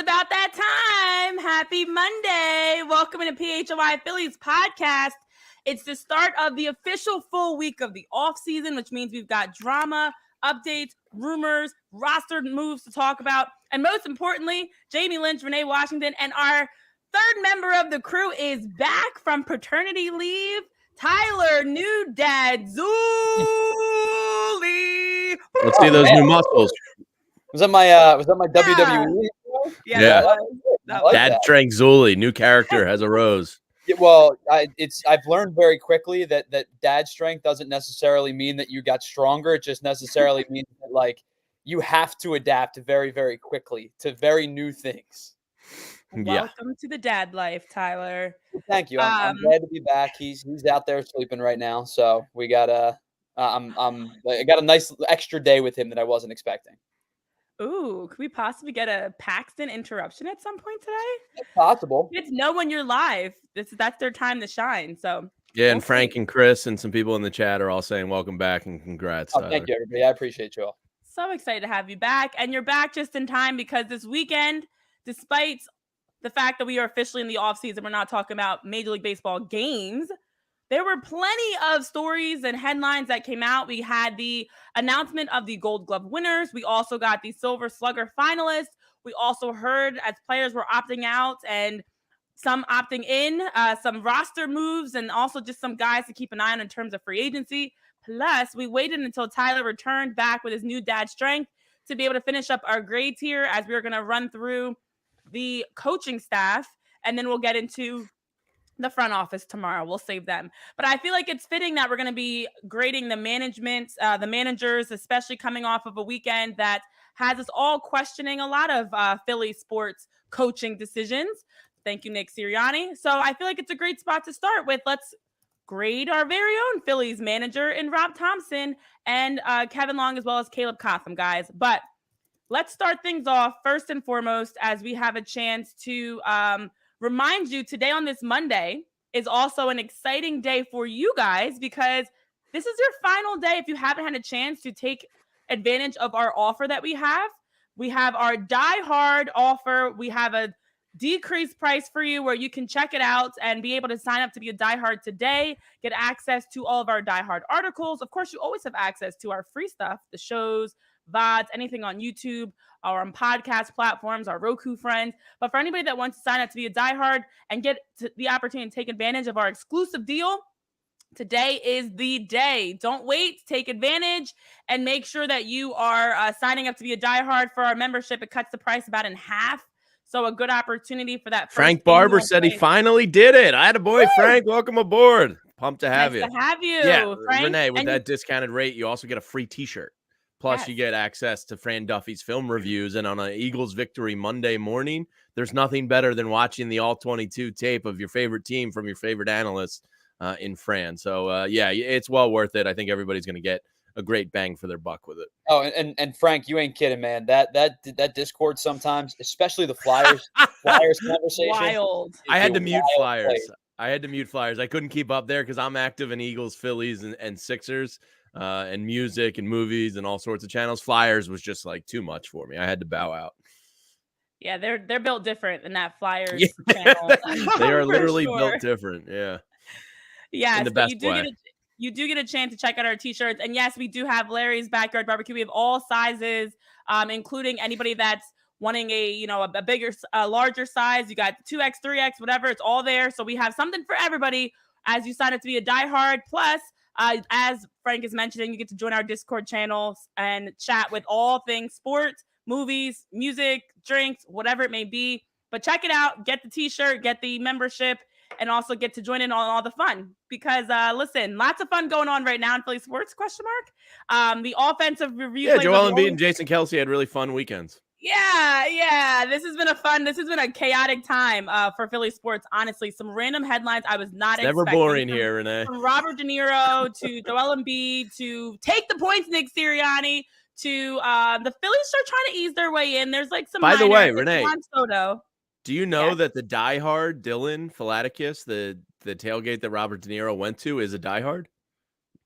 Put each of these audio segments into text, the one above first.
about that time. Happy Monday. Welcome to PHLY Phillies podcast. It's the start of the official full week of the offseason, which means we've got drama, updates, rumors, roster moves to talk about. And most importantly, Jamie Lynch, Renee Washington, and our third member of the crew is back from paternity leave. Tyler, new dad, Zuli. Let's see those new muscles. Was that my WWE? Yeah. That was Dad Trank Zuli, new character, has arose. Yeah, well, I've learned very quickly that dad strength doesn't necessarily mean that you got stronger. It just necessarily means that like you have to adapt very, very quickly to very new things. Welcome to the dad life, Tyler. Thank you. I'm glad to be back. He's out there sleeping right now, so we got I got a nice extra day with him that I wasn't expecting. Ooh, could we possibly get a Paxton interruption at some point today? It's possible. Kids know when you're live. That's their time to shine. So yeah, and Frank and Chris and some people in the chat are all saying welcome back and congrats. Oh, thank you, everybody. I appreciate you all. So excited to have you back. And you're back just in time because this weekend, despite the fact that we are officially in the offseason, we're not talking about Major League Baseball games. There were plenty of stories and headlines that came out. We had the announcement of the Gold Glove winners. We also got the Silver Slugger finalists. We also heard as players were opting out and some opting in, some roster moves, and also just some guys to keep an eye on in terms of free agency. Plus, we waited until Tyler returned back with his new dad strength to be able to finish up our grades here as we were going to run through the coaching staff, and then we'll get into the front office tomorrow. We'll save them. But I feel like it's fitting that we're going to be grading the management, the managers, especially coming off of a weekend that has us all questioning a lot of Philly sports coaching decisions. Thank you, Nick Sirianni. So I feel like it's a great spot to start with. Let's grade our very own Phillies manager in Rob Thomson and Kevin Long, as well as Caleb Cotham, guys. But let's start things off first and foremost as we have a chance to remind you today on this Monday is also an exciting day for you guys because this is your final day if you haven't had a chance to take advantage of our offer that we have. We have our Die Hard offer. We have a decreased price for you where you can check it out and be able to sign up to be a Die Hard today, get access to all of our Die Hard articles. Of course, you always have access to our free stuff, the shows, VODs, anything on YouTube or on podcast platforms, our Roku friends. But for anybody that wants to sign up to be a diehard and get the opportunity to take advantage of our exclusive deal, today is the day. Don't wait. Take advantage and make sure that you are signing up to be a diehard for our membership. It cuts the price about in half. So a good opportunity for that. Frank Barber said he finally did it. I had a boy, Frank. Welcome aboard. Pumped to have you. Nice to have you, yeah, Frank. Renee, with that discounted rate, you also get a free T-shirt. Plus, you get access to Fran Duffy's film reviews. And on an Eagles victory Monday morning, there's nothing better than watching the All-22 tape of your favorite team from your favorite analyst in Fran. So, yeah, it's well worth it. I think everybody's going to get a great bang for their buck with it. Oh, and Frank, you ain't kidding, man. That Discord sometimes, especially the Flyers conversation. Wild. I had to mute Flyers. I couldn't keep up there because I'm active in Eagles, Phillies, and Sixers. And music and movies and all sorts of channels. Flyers was just like too much for me. I had to bow out. Yeah, they're built different than that Flyers channel. They are literally built different. Yeah. Yeah. In the best way. You do get a chance to check out our t-shirts. And yes, we do have Larry's Backyard Barbecue. We have all sizes, including anybody that's wanting a bigger, larger size. You got 2X, 3X, whatever. It's all there. So we have something for everybody as you sign up to be a diehard. Plus, as Frank is mentioning, you get to join our Discord channels and chat with all things sports, movies, music, drinks, whatever it may be. But check it out. Get the t-shirt, get the membership, and also get to join in on all the fun. Because, listen, lots of fun going on right now in Philly sports, ? The offensive review. Yeah, Joel Embiid and Jason Kelce had really fun weekends. Yeah. This has been a chaotic time for Philly sports. Honestly, some random headlines I was not expecting. Never boring here, Renee. From Robert De Niro to Joel Embiid to take the points, Nick Sirianni, to the Phillies are trying to ease their way in. There's like some. By the way, Renee, Juan Soto. Do you know that the diehard Dylan Philatakis, the tailgate that Robert De Niro went to, is a diehard?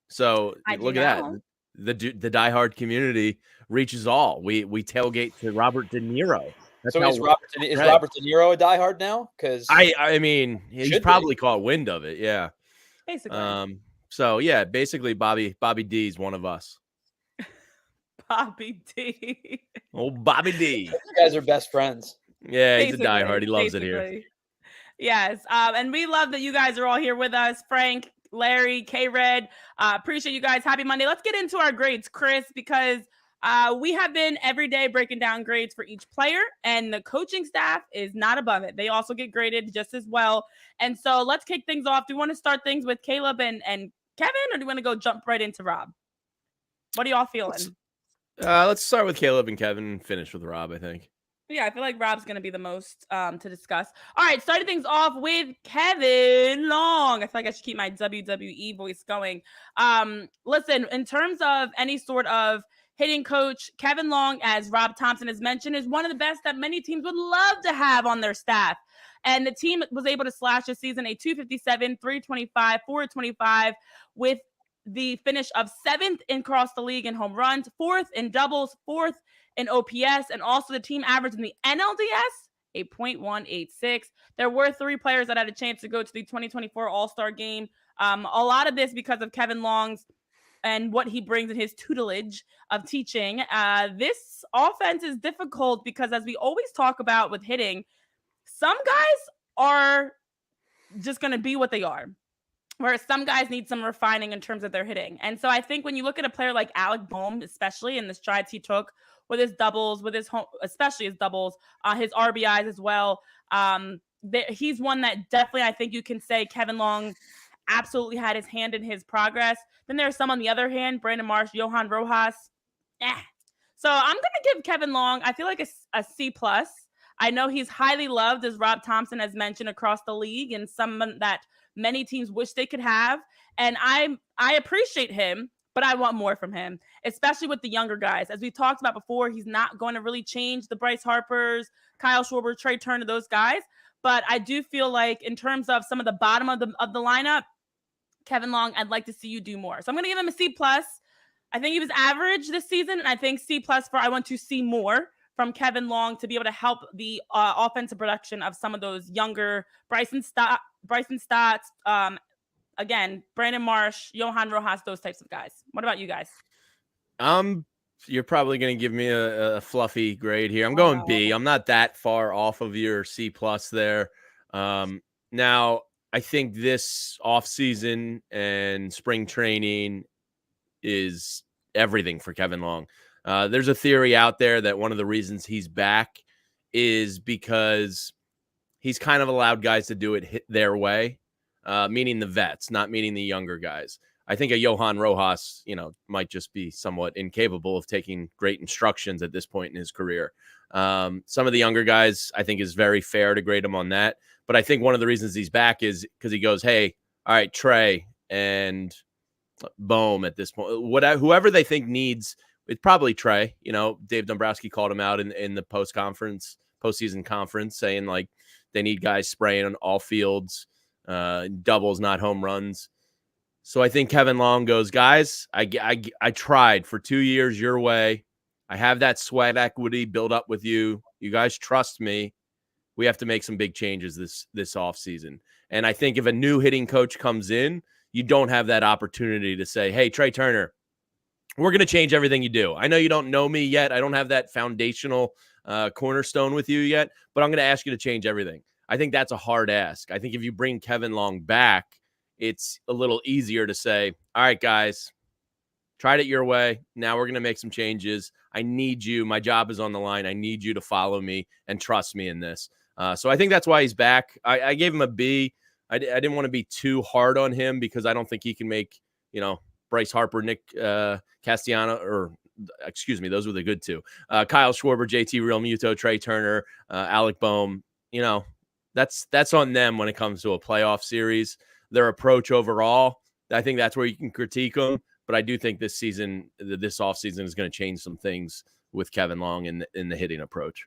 So look at that. The diehard community reaches all. We tailgate to Robert De Niro That's So how is Robert De Niro a diehard now? Because I mean, he's probably caught wind of it. Yeah. Basically. So yeah, basically Bobby D is one of us. Bobby D. Oh, Bobby D. You guys are best friends. Yeah, he's a diehard. He loves it here. Yes. And we love that you guys are all here with us. Frank, Larry, K-Red. Appreciate you guys. Happy Monday. Let's get into our grades, Chris, because we have been every day breaking down grades for each player, and the coaching staff is not above it. They also get graded just as well. And so let's kick things off. Do you want to start things with Caleb and Kevin, or do you want to go jump right into Rob? What are y'all feeling? Let's start with Caleb and Kevin and finish with Rob, I think. Yeah, I feel like Rob's going to be the most to discuss. All right, starting things off with Kevin Long. I feel like I should keep my WWE voice going. Listen, in terms of any sort of hitting coach, Kevin Long, as Rob Thomson has mentioned, is one of the best that many teams would love to have on their staff. And the team was able to slash this season a 257, 325, 425 with the finish of 7th across the league in home runs, 4th in doubles, 4th in OPS, and also the team average in the NLDS, a .186. There were 3 players that had a chance to go to the 2024 All-Star game. A lot of this because of Kevin Long's and what he brings in his tutelage of teaching. This offense is difficult because, as we always talk about with hitting, some guys are just going to be what they are, whereas some guys need some refining in terms of their hitting. And so I think when you look at a player like Alec Bohm, especially in the strides he took with his doubles, with his home, especially his doubles, his RBIs as well, he's one that definitely I think you can say Kevin Long absolutely had his hand in his progress. Then there's some on the other hand, Brandon Marsh, Johan Rojas. So I'm going to give Kevin Long, I feel like a C+. I know he's highly loved, as Rob Thomson has mentioned, across the league, and someone that many teams wish they could have. And I appreciate him, but I want more from him, especially with the younger guys. As we talked about before, he's not going to really change the Bryce Harpers, Kyle Schwarber, Trey Turner, those guys. But I do feel like in terms of some of the bottom of the lineup, Kevin Long, I'd like to see you do more. So I'm going to give him a C+. I think he was average this season, and I think C+ for I want to see more from Kevin Long to be able to help the offensive production of some of those younger Bryson Stotts, again, Brandon Marsh, Johan Rojas, those types of guys. What about you guys? You're probably going to give me a fluffy grade here. I'm going B. I'm not that far off of your C+ there. Now, I think this offseason and spring training is everything for Kevin Long. There's a theory out there that one of the reasons he's back is because he's kind of allowed guys to do it their way, meaning the vets, not meaning the younger guys. I think a Johan Rojas, might just be somewhat incapable of taking great instructions at this point in his career. Some of the younger guys, I think, is very fair to grade him on that. But I think one of the reasons he's back is because he goes, hey, all right, Trey and Bohm at this point, whoever they think needs, it's probably Trey. Dave Dombrowski called him out in the postseason conference, saying like they need guys spraying on all fields, doubles, not home runs. So I think Kevin Long goes, guys, I tried for 2 years your way. I have that sweat equity built up with you. You guys trust me. We have to make some big changes this offseason. And I think if a new hitting coach comes in, you don't have that opportunity to say, hey, Trey Turner, we're going to change everything you do. I know you don't know me yet. I don't have that foundational cornerstone with you yet, but I'm going to ask you to change everything. I think that's a hard ask. I think if you bring Kevin Long back, it's a little easier to say, all right, guys, tried it your way. Now we're going to make some changes. I need you. My job is on the line. I need you to follow me and trust me in this. So I think that's why he's back. I gave him a B. I didn't want to be too hard on him because I don't think he can make, Bryce Harper, Nick Castellano, or excuse me, those were the good two. Kyle Schwarber, JT Realmuto, Trey Turner, Alec Bohm. That's on them when it comes to a playoff series. Their approach overall, I think that's where you can critique them. But I do think this offseason is going to change some things with Kevin Long in the hitting approach.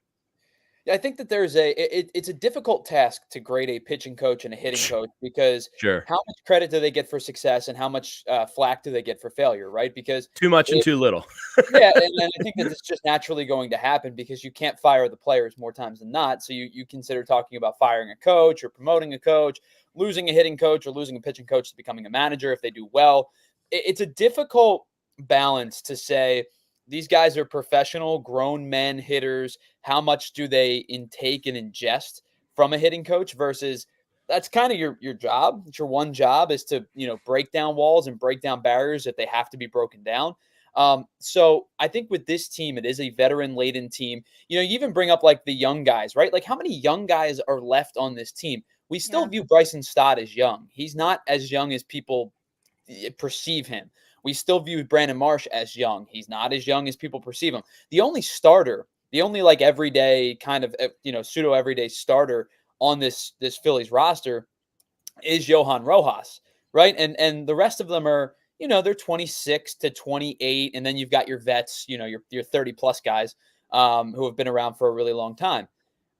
I think that there's it's a difficult task to grade a pitching coach and a hitting coach because Sure. how much credit do they get for success and how much flack do they get for failure, right? Because Too much and too little. yeah, and I think that it's just naturally going to happen because you can't fire the players more times than not. So you consider talking about firing a coach or promoting a coach, losing a hitting coach or losing a pitching coach to becoming a manager if they do well. It's a difficult balance to say these guys are professional grown men hitters. How much do they intake and ingest from a hitting coach versus that's kind of your job. It's your one job is to, break down walls and break down barriers if they have to be broken down. So I think with this team, it is a veteran laden team. You even bring up like the young guys, right? Like how many young guys are left on this team? We still view Bryson Stott as young. He's not as young as people perceive him. We still view Brandon Marsh as young. He's not as young as people perceive him. The only starter, the only like everyday kind of, pseudo everyday starter on this Phillies roster is Johan Rojas, right? And the rest of them are, they're 26 to 28. And then you've got your vets, your 30 plus guys who have been around for a really long time.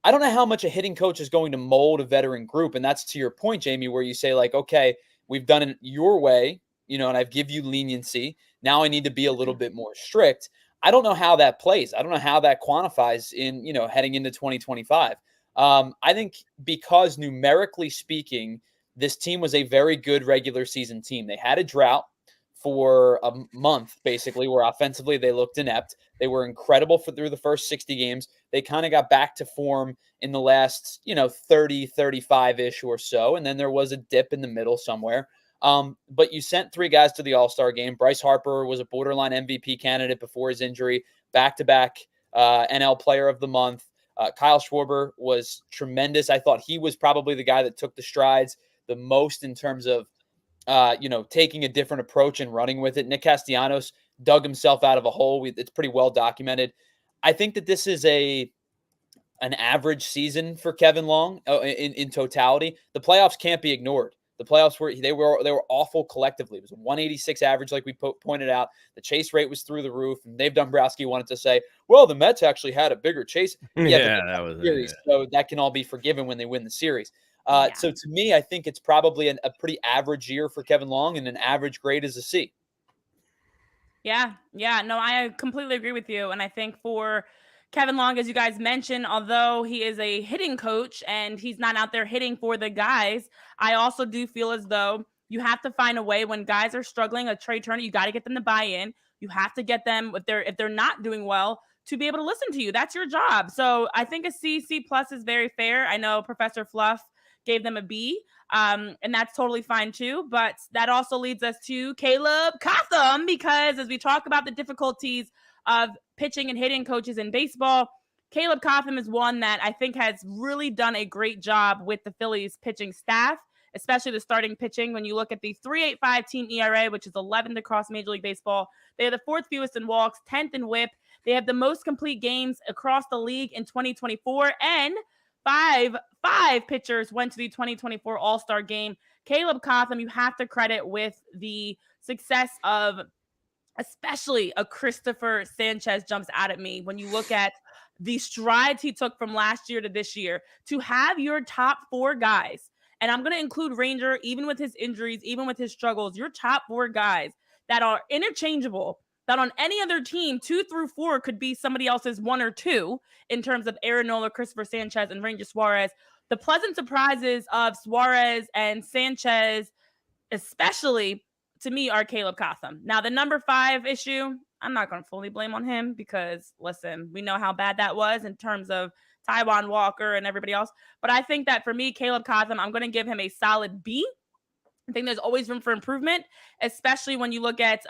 I don't know how much a hitting coach is going to mold a veteran group. And that's to your point, Jamie, where you say like, okay, we've done it your way, and I've give you leniency. Now I need to be a little bit more strict. I don't know how that plays. I don't know how that quantifies in, heading into 2025. I think because numerically speaking, this team was a very good regular season team. They had a drought for a month, basically, where offensively they looked inept. They were incredible through the first 60 games. They kind of got back to form in the last, 30, 35-ish or so. And then there was a dip in the middle somewhere. But you sent 3 guys to the All-Star game. Bryce Harper was a borderline MVP candidate before his injury, back-to-back NL Player of the Month. Kyle Schwarber was tremendous. I thought he was probably the guy that took the strides the most in terms of, taking a different approach and running with it. Nick Castellanos dug himself out of a hole. It's pretty well documented. I think that this is an average season for Kevin Long in totality. The playoffs can't be ignored. The playoffs were awful collectively. It was a 186 average, like we pointed out. The chase rate was through the roof. And Dave Dombrowski wanted to say, well, the Mets actually had a bigger chase. Yeah, that was series, so that can all be forgiven when they win the series. So to me, I think it's probably a pretty average year for Kevin Long, and an average grade is a C. Yeah. No, I completely agree with you. And I think for Kevin Long, as you guys mentioned, although he is a hitting coach and he's not out there hitting for the guys, I also do feel as though you have to find a way when guys are struggling, a Trey Turner, you got to get them to buy in. You have to get them, if they're not doing well, to be able to listen to you. That's your job. So I think a C+ is very fair. I know Professor Fluff gave them a B, and that's totally fine too. But that also leads us to Caleb Cotham, because as we talk about the difficulties of pitching and hitting coaches in baseball, Caleb Cotham is one that I think has really done a great job with the Phillies pitching staff, especially the starting pitching. When you look at the 3.85 team ERA, which is 11th across Major League Baseball, they are the 4th fewest in walks, 10th in WHIP. They have the most complete games across the league in 2024, and five pitchers went to the 2024 All-Star game. Caleb Cotham, you have to credit with the success of especially a Christopher Sanchez jumps out at me when you look at the strides he took from last year to this year to have your top 4 guys. And I'm going to include Ranger, even with his injuries, even with his struggles, your top 4 guys that are interchangeable, that on any other team, 2 through 4 could be somebody else's 1 or 2 in terms of Aaron Nola, Christopher Sanchez, and Ranger Suarez. The pleasant surprises of Suarez and Sanchez, especially to me, are Caleb Cotham. Now, the number 5 issue, I'm not going to fully blame on him because, listen, we know how bad that was in terms of Taijuan Walker and everybody else. But I think that for me, Caleb Cotham, I'm going to give him a solid B. I think there's always room for improvement, especially when you look at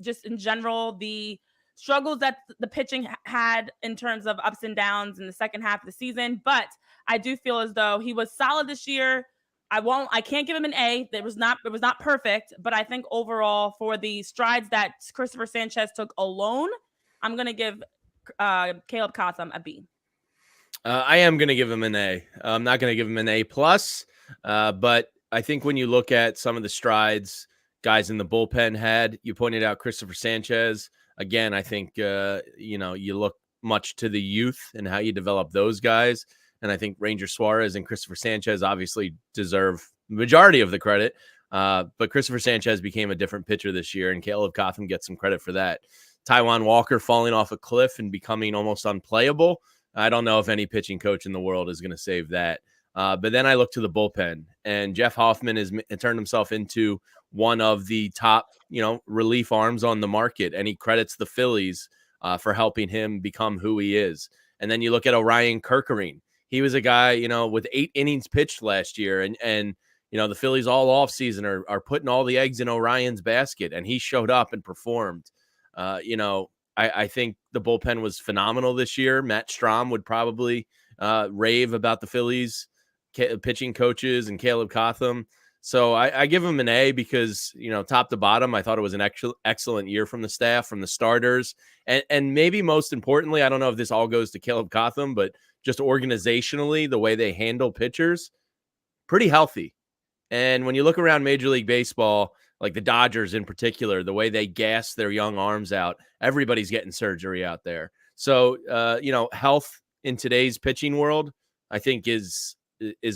just in general the struggles that the pitching had in terms of ups and downs in the second half of the season. But I do feel as though he was solid this year. I can't give him an A. It was not perfect, but I think overall for the strides that Christopher Sanchez took alone, I'm going to give Caleb Cotham a B. I am going to give him an A. I'm not going to give him an A+, but I think when you look at some of the strides guys in the bullpen had, you pointed out Christopher Sanchez. Again, I think, you look much to the youth and how you develop those guys. And I think Ranger Suarez and Christopher Sanchez obviously deserve the majority of the credit. But Christopher Sanchez became a different pitcher this year, and Caleb Cotham gets some credit for that. Taijuan Walker falling off a cliff and becoming almost unplayable. I don't know if any pitching coach in the world is going to save that. But then I look to the bullpen, and Jeff Hoffman has turned himself into one of the top, relief arms on the market. And he credits the Phillies for helping him become who he is. And then you look at Orion Kerkering. He was a guy, with 8 innings pitched last year. And the Phillies all offseason are putting all the eggs in Orion's basket. And he showed up and performed. I think the bullpen was phenomenal this year. Matt Strahm would probably rave about the Phillies pitching coaches and Caleb Cotham. So I give him an A because, top to bottom, I thought it was an excellent year from the staff, from the starters. And maybe most importantly, I don't know if this all goes to Caleb Cotham, but just organizationally, the way they handle pitchers, pretty healthy. And when you look around Major League Baseball, like the Dodgers in particular, the way they gas their young arms out, everybody's getting surgery out there. So, health in today's pitching world, I think is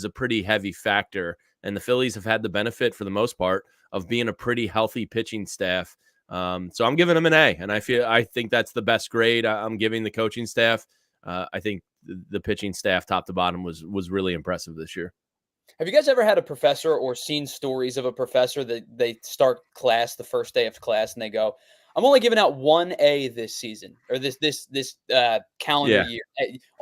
a pretty heavy factor. And the Phillies have had the benefit for the most part of being a pretty healthy pitching staff. So I'm giving them an A, and I think that's the best grade I'm giving the coaching staff. I think the pitching staff top to bottom was really impressive this year. Have you guys ever had a professor or seen stories of a professor that they start class the first day of class and they go, I'm only giving out 1 A this season or this calendar year.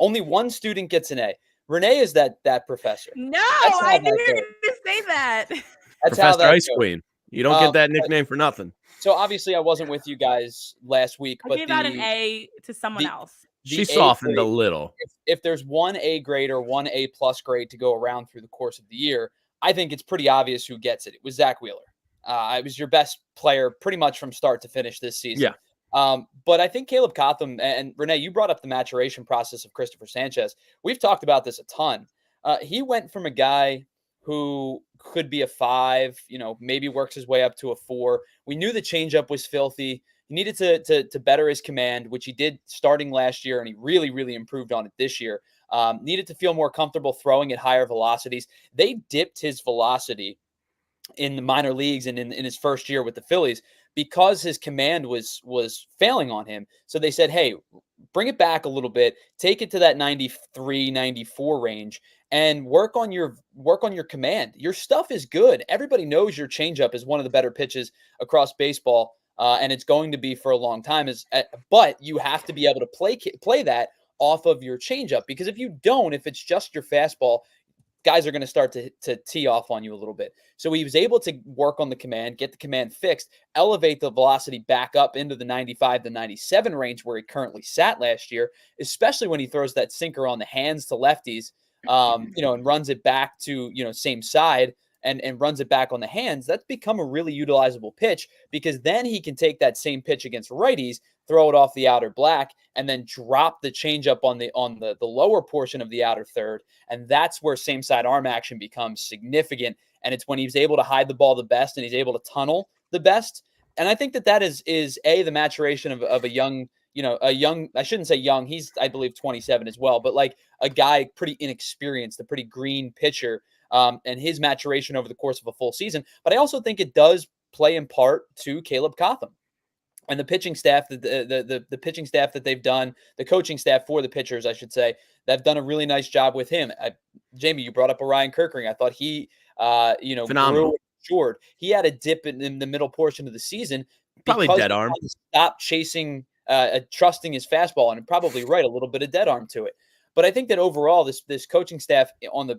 Only one student gets an A. Renee is that professor. No, I knew you were going to say that. That's Professor Ice Queen. You don't get that nickname for nothing. So obviously I wasn't with you guys last week. I gave out an A to someone else. She softened a little. If there's 1 A grade or 1 A plus grade to go around through the course of the year, I think it's pretty obvious who gets it. It was Zach Wheeler. It was your best player pretty much from start to finish this season. Yeah. But I think Caleb Cotham and Renee, you brought up the maturation process of Christopher Sanchez. We've talked about this a ton. He went from a guy who could be a 5, maybe works his way up to a 4. We knew the changeup was filthy. He needed to better his command, which he did starting last year, and he really, really improved on it this year. Needed to feel more comfortable throwing at higher velocities. They dipped his velocity in the minor leagues and in his first year with the Phillies because his command was failing on him. So they said, hey, bring it back a little bit, take it to that 93, 94 range, and work on your command. Your stuff is good. Everybody knows your changeup is one of the better pitches across baseball. And it's going to be for a long time. But you have to be able to play that off of your changeup, because if you don't, if it's just your fastball, guys are going to start to tee off on you a little bit. So he was able to work on the command, get the command fixed, elevate the velocity back up into the 95 to 97 range where he currently sat last year, especially when he throws that sinker on the hands to lefties, and runs it back to, same side. And runs it back on the hands. That's become a really utilizable pitch, because then he can take that same pitch against righties, throw it off the outer black, and then drop the changeup on the lower portion of the outer third. And that's where same side arm action becomes significant. And it's when he's able to hide the ball the best and he's able to tunnel the best. And I think that is the maturation of a young, I shouldn't say young. He's, I believe, 27 as well, but like a guy pretty inexperienced, a pretty green pitcher. And his maturation over the course of a full season. But I also think it does play in part to Caleb Cotham and the pitching staff, the pitching staff that they've done, the coaching staff for the pitchers, I should say, they've done a really nice job with him. Jamie, you brought up Orion Kerkering. I thought he, phenomenal. Grew. He had a dip in the middle portion of the season. Probably dead arm. Stop chasing, trusting his fastball, and probably a little bit of dead arm to it. But I think that overall, this coaching staff on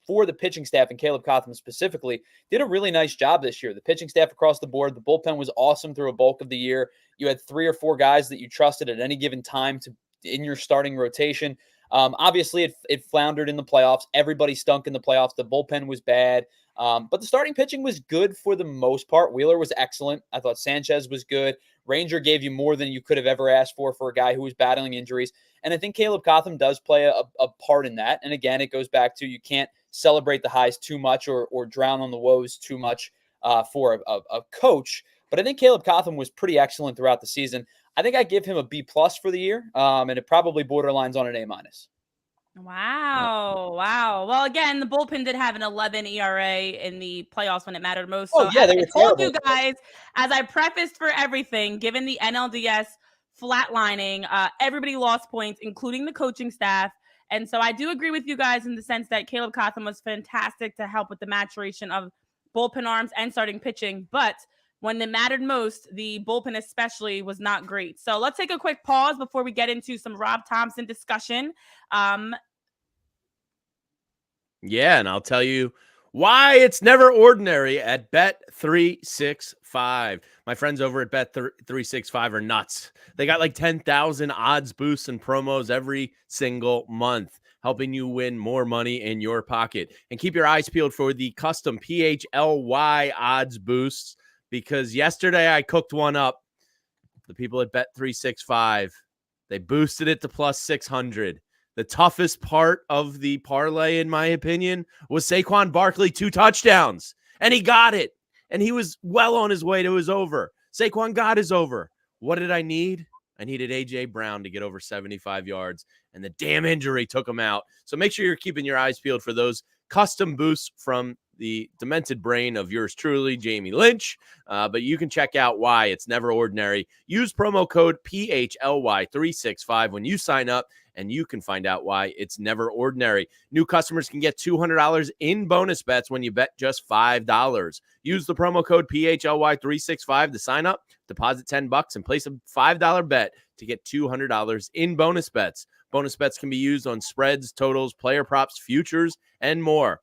for the pitching staff and Caleb Cotham specifically did a really nice job this year. The pitching staff across the board, the bullpen was awesome through a bulk of the year. You had 3 or 4 guys that you trusted at any given time in your starting rotation. Obviously, it floundered in the playoffs. Everybody stunk in the playoffs. The bullpen was bad. But the starting pitching was good for the most part. Wheeler was excellent. I thought Sanchez was good. Ranger gave you more than you could have ever asked for a guy who was battling injuries. And I think Caleb Cotham does play a part in that. And again, it goes back to you can't celebrate the highs too much or drown on the woes too much for a coach. But I think Caleb Cotham was pretty excellent throughout the season. I think I give him a B+ for the year, and it probably borderlines on an A-. Wow. Well, again, the bullpen did have an 11 ERA in the playoffs when it mattered most. Oh, So yeah, as they I were told terrible. you guys, as I prefaced for everything, given the NLDS flatlining, everybody lost points, including the coaching staff. And so I do agree with you guys in the sense that Caleb Cotham was fantastic to help with the maturation of bullpen arms and starting pitching. But when it mattered most, the bullpen especially was not great. So let's take a quick pause before we get into some Rob Thomson discussion. Yeah, and I'll tell you why it's never ordinary at Bet365. My friends over at Bet365 are nuts. They got like 10,000 odds boosts and promos every single month, helping you win more money in your pocket. And keep your eyes peeled for the custom PHLY odds boosts, because yesterday I cooked one up. The people at Bet365, they boosted it to plus 600. The toughest part of the parlay, in my opinion, was Saquon Barkley 2 touchdowns, and he got it, and he was well on his way to his over. Saquon got his over. What did I need? I needed A.J. Brown to get over 75 yards, and the damn injury took him out. So make sure you're keeping your eyes peeled for those custom boosts from the demented brain of yours truly, Jamie Lynch. But you can check out why it's never ordinary. Use promo code PHLY365 when you sign up, and you can find out why it's never ordinary. New customers can get $200 in bonus bets when you bet just $5. Use the promo code PHLY365 to sign up, deposit $10, and place a $5 bet to get $200 in bonus bets. Bonus bets can be used on spreads, totals, player props, futures, and more.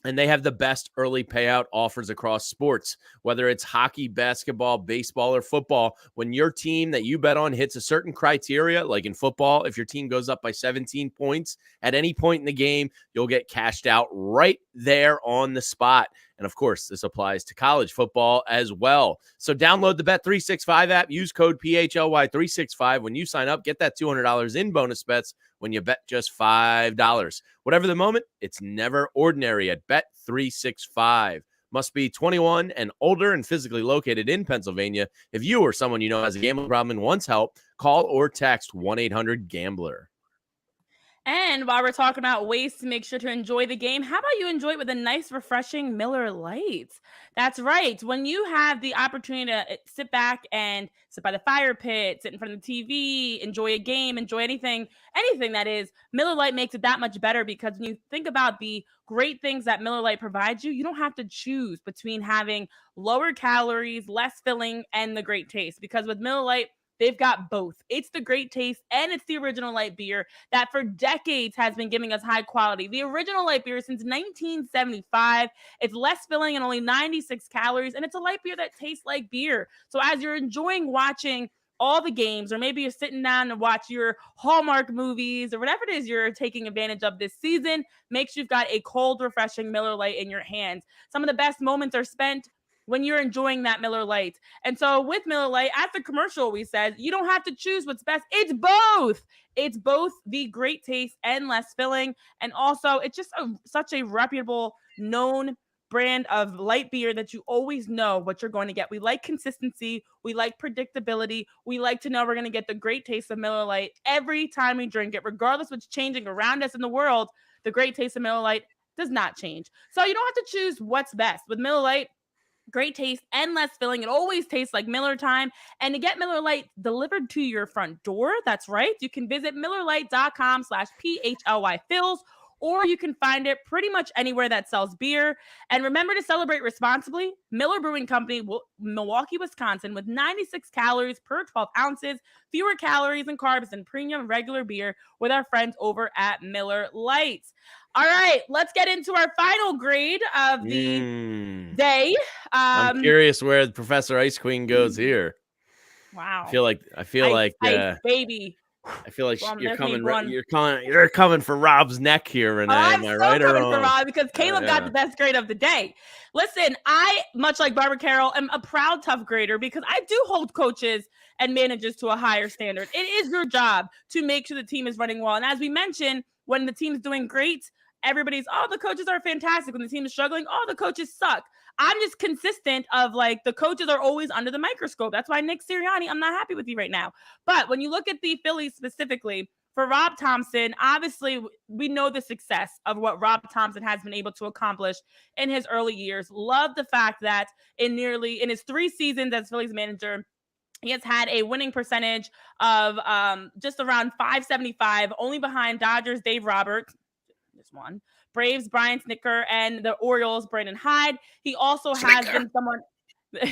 And they have the best early payout offers across sports, whether it's hockey, basketball, baseball, or football. When your team that you bet on hits a certain criteria, like in football, if your team goes up by 17 points at any point in the game, you'll get cashed out right there on the spot. And of course, this applies to college football as well. So download the Bet365 app, use code PHLY365 when you sign up, get that $200 in bonus bets when you bet just $5. Whatever the moment, it's never ordinary at Bet365. Must be 21 and older and physically located in Pennsylvania. If you or someone you know has a gambling problem and wants help, call or text 1-800-GAMBLER. And while we're talking about ways to make sure to enjoy the game, how about you enjoy it with a nice, refreshing Miller Lite? That's right. When you have the opportunity to sit back and sit by the fire pit, sit in front of the TV, enjoy a game, enjoy anything that is, Miller Lite makes it that much better, because when you think about the great things that Miller Lite provides you, you don't have to choose between having lower calories, less filling, and the great taste. Because with Miller Lite, they've got both. It's the great taste, and it's the original light beer that for decades has been giving us high quality. The original light beer since 1975. It's less filling and only 96 calories, and it's a light beer that tastes like beer. So as you're enjoying watching all the games, or maybe you're sitting down to watch your Hallmark movies, or whatever it is you're taking advantage of this season, make sure you've got a cold, refreshing Miller Lite in your hands. Some of the best moments are spent when you're enjoying that Miller Lite. And so with Miller Lite, as the commercial always says, you don't have to choose what's best. It's both. It's both the great taste and less filling. And also, it's just such a reputable, known brand of light beer that you always know what you're going to get. We like consistency. We like predictability. We like to know we're going to get the great taste of Miller Lite every time we drink it, regardless of what's changing around us in the world. The great taste of Miller Lite does not change. So you don't have to choose what's best. With Miller Lite, great taste and less filling. It always tastes like Miller time. And to get Miller Lite delivered to your front door, that's right, you can visit MillerLite.com/PHLY Phillies, or you can find it pretty much anywhere that sells beer. And remember to celebrate responsibly. Miller Brewing Company, Milwaukee, Wisconsin, with 96 calories per 12 ounces, fewer calories and carbs than premium regular beer, with our friends over at Miller Lite. All right, let's get into our final grade of the day. I'm curious where Professor Ice Queen goes here. Wow. I feel like baby. I feel like you're coming for Rob's neck here, Renee. Am I right or wrong? For Rob, because Caleb got the best grade of the day. Listen, I, much like Barbara Carroll, am a proud tough grader, because I do hold coaches and managers to a higher standard. It is your job to make sure the team is running well. And as we mentioned, when the team's doing great, everybody's, oh, the coaches are fantastic. When the team is struggling, oh, the coaches suck. I'm just consistent of like the coaches are always under the microscope. That's why Nick Sirianni, I'm not happy with you right now. But when you look at the Phillies specifically, for Rob Thomson, obviously we know the success of what Rob Thomson has been able to accomplish in his early years. Love the fact that in his 3 seasons as Phillies manager, he has had a winning percentage of just around .575, only behind Dodgers Dave Roberts, this one, Braves Brian Snitker, and the Orioles Brandon Hyde. He also has been someone,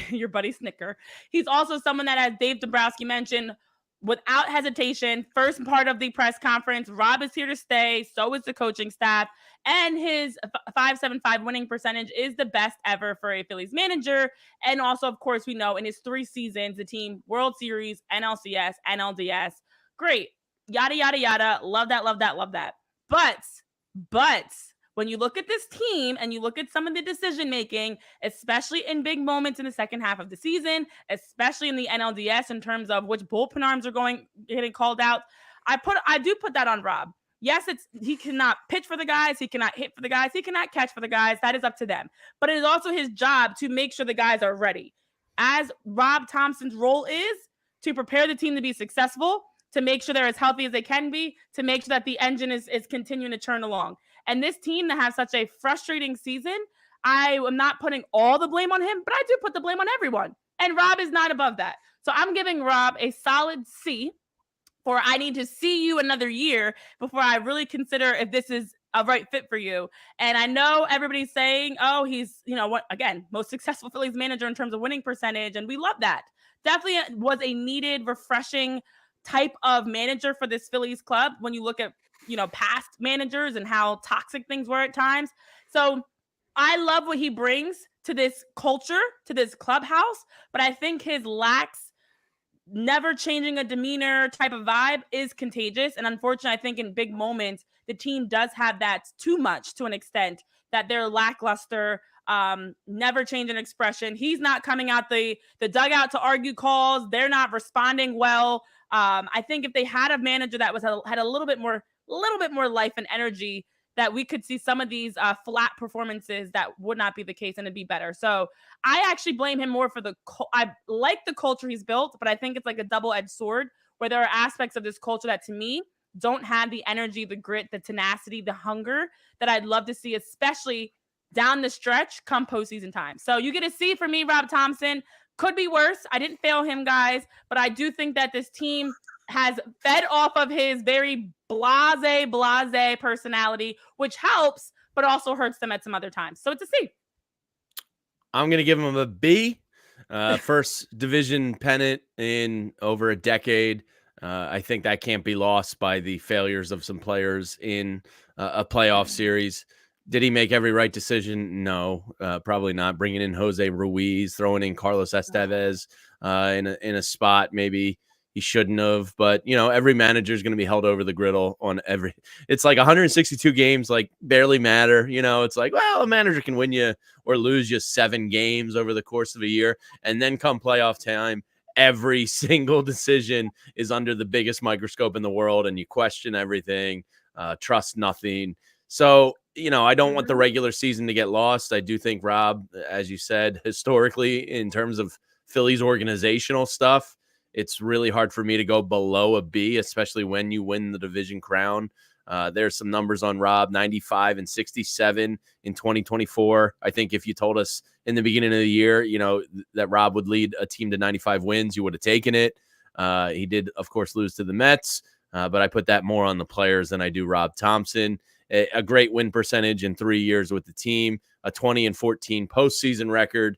your buddy Snitker. He's also someone that, as Dave Dombrowski mentioned, without hesitation, first part of the press conference, Rob is here to stay. So is the coaching staff. And his .575 winning percentage is the best ever for a Phillies manager. And also, of course, we know in his 3 seasons, the team World Series, NLCS, NLDS. Great. Yada, yada, yada. Love that, love that, love that. But when you look at this team and you look at some of the decision making, especially in big moments in the second half of the season, especially in the NLDS in terms of which bullpen arms are getting called out, I do put that on Rob. Yes, he cannot pitch for the guys, he cannot hit for the guys, he cannot catch for the guys. That is up to them. But it is also his job to make sure the guys are ready. As Rob Thomson's role is to prepare the team to be successful, to make sure they're as healthy as they can be, to make sure that the engine is continuing to churn along. And this team that has such a frustrating season, I am not putting all the blame on him, but I do put the blame on everyone. And Rob is not above that. So I'm giving Rob a solid C, for I need to see you another year before I really consider if this is a right fit for you. And I know everybody's saying, oh, he's, most successful Phillies manager in terms of winning percentage. And we love that. Definitely was a needed, refreshing type of manager for this Phillies club when you look at past managers and how toxic things were at times. So I love what he brings to this culture, to this clubhouse, but I think his never changing a demeanor type of vibe is contagious. And unfortunately, I think in big moments, the team does have that too much to an extent that they're lackluster, never change an expression. He's not coming out the dugout to argue calls. They're not responding well. I think if they had a manager that had a little bit more life and energy, that we could see some of these flat performances that would not be the case and it'd be better. So I actually blame him more for I like the culture he's built, but I think it's like a double-edged sword where there are aspects of this culture that to me don't have the energy, the grit, the tenacity, the hunger that I'd love to see, especially down the stretch come postseason time. So you get a C for me, Rob Thomson. Could be worse. I didn't fail him, guys, but I do think that this team has fed off of his very blase personality, which helps, but also hurts them at some other times. So it's a C. I'm going to give him a B. First division pennant in over a decade. I think that can't be lost by the failures of some players in a playoff series. Did he make every right decision? No, probably not. Bringing in Jose Ruiz, throwing in Carlos Estevez in a spot maybe he shouldn't have. But, every manager is going to be held over the griddle on every – it's like 162 games, like, barely matter. It's like, well, a manager can win you or lose you 7 games over the course of a year. And then come playoff time, every single decision is under the biggest microscope in the world, and you question everything, trust nothing. So – I don't want the regular season to get lost. I do think Rob, as you said, historically, in terms of Phillies organizational stuff, it's really hard for me to go below a B, especially when you win the division crown. There's some numbers on Rob, 95 and 67 in 2024. I think if you told us in the beginning of the year, that Rob would lead a team to 95 wins, you would have taken it. He did, of course, lose to the Mets, but I put that more on the players than I do Rob Thomson. A great win percentage in 3 years with the team, a 20-14 postseason record,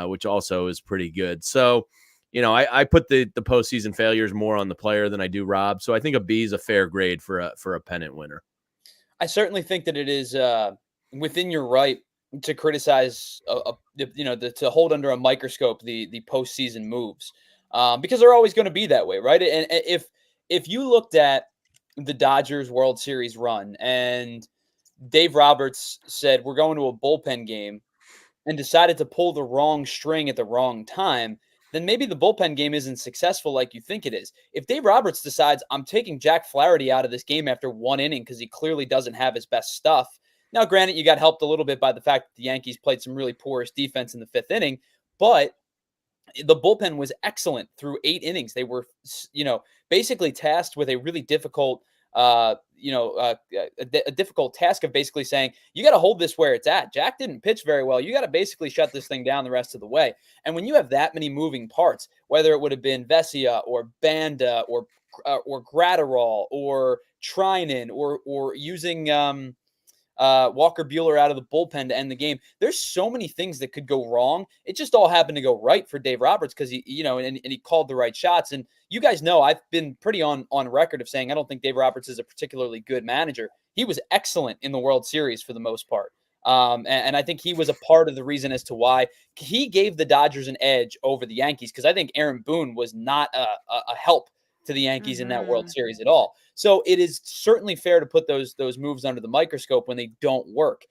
which also is pretty good. So, I put the postseason failures more on the player than I do Rob. So I think a B is a fair grade for a pennant winner. I certainly think that it is within your right to criticize, to hold under a microscope the postseason moves, because they're always going to be that way, right? And if you looked at the Dodgers World Series run and Dave Roberts said, we're going to a bullpen game, and decided to pull the wrong string at the wrong time, then maybe the bullpen game isn't successful like you think it is. If Dave Roberts decides, I'm taking Jack Flaherty out of this game after 1 inning because he clearly doesn't have his best stuff, Now, granted, you got helped a little bit by the fact that the Yankees played some really porous defense in the 5th inning, but the bullpen was excellent through 8 innings. They were, basically tasked with a really difficult, a difficult task of basically saying, you got to hold this where it's at. Jack didn't pitch very well. You got to basically shut this thing down the rest of the way. And when you have that many moving parts, whether it would have been Vesia or Banda or Gratterall or Trinan or using Walker Buehler out of the bullpen to end the game. There's so many things that could go wrong. It just all happened to go right for Dave Roberts because he called the right shots. And you guys know I've been pretty on record of saying I don't think Dave Roberts is a particularly good manager. He was excellent in the World Series for the most part. And I think he was a part of the reason as to why he gave the Dodgers an edge over the Yankees, because I think Aaron Boone was not a help to the Yankees in that World Series at all. So it is certainly fair to put those moves under the microscope when they don't work.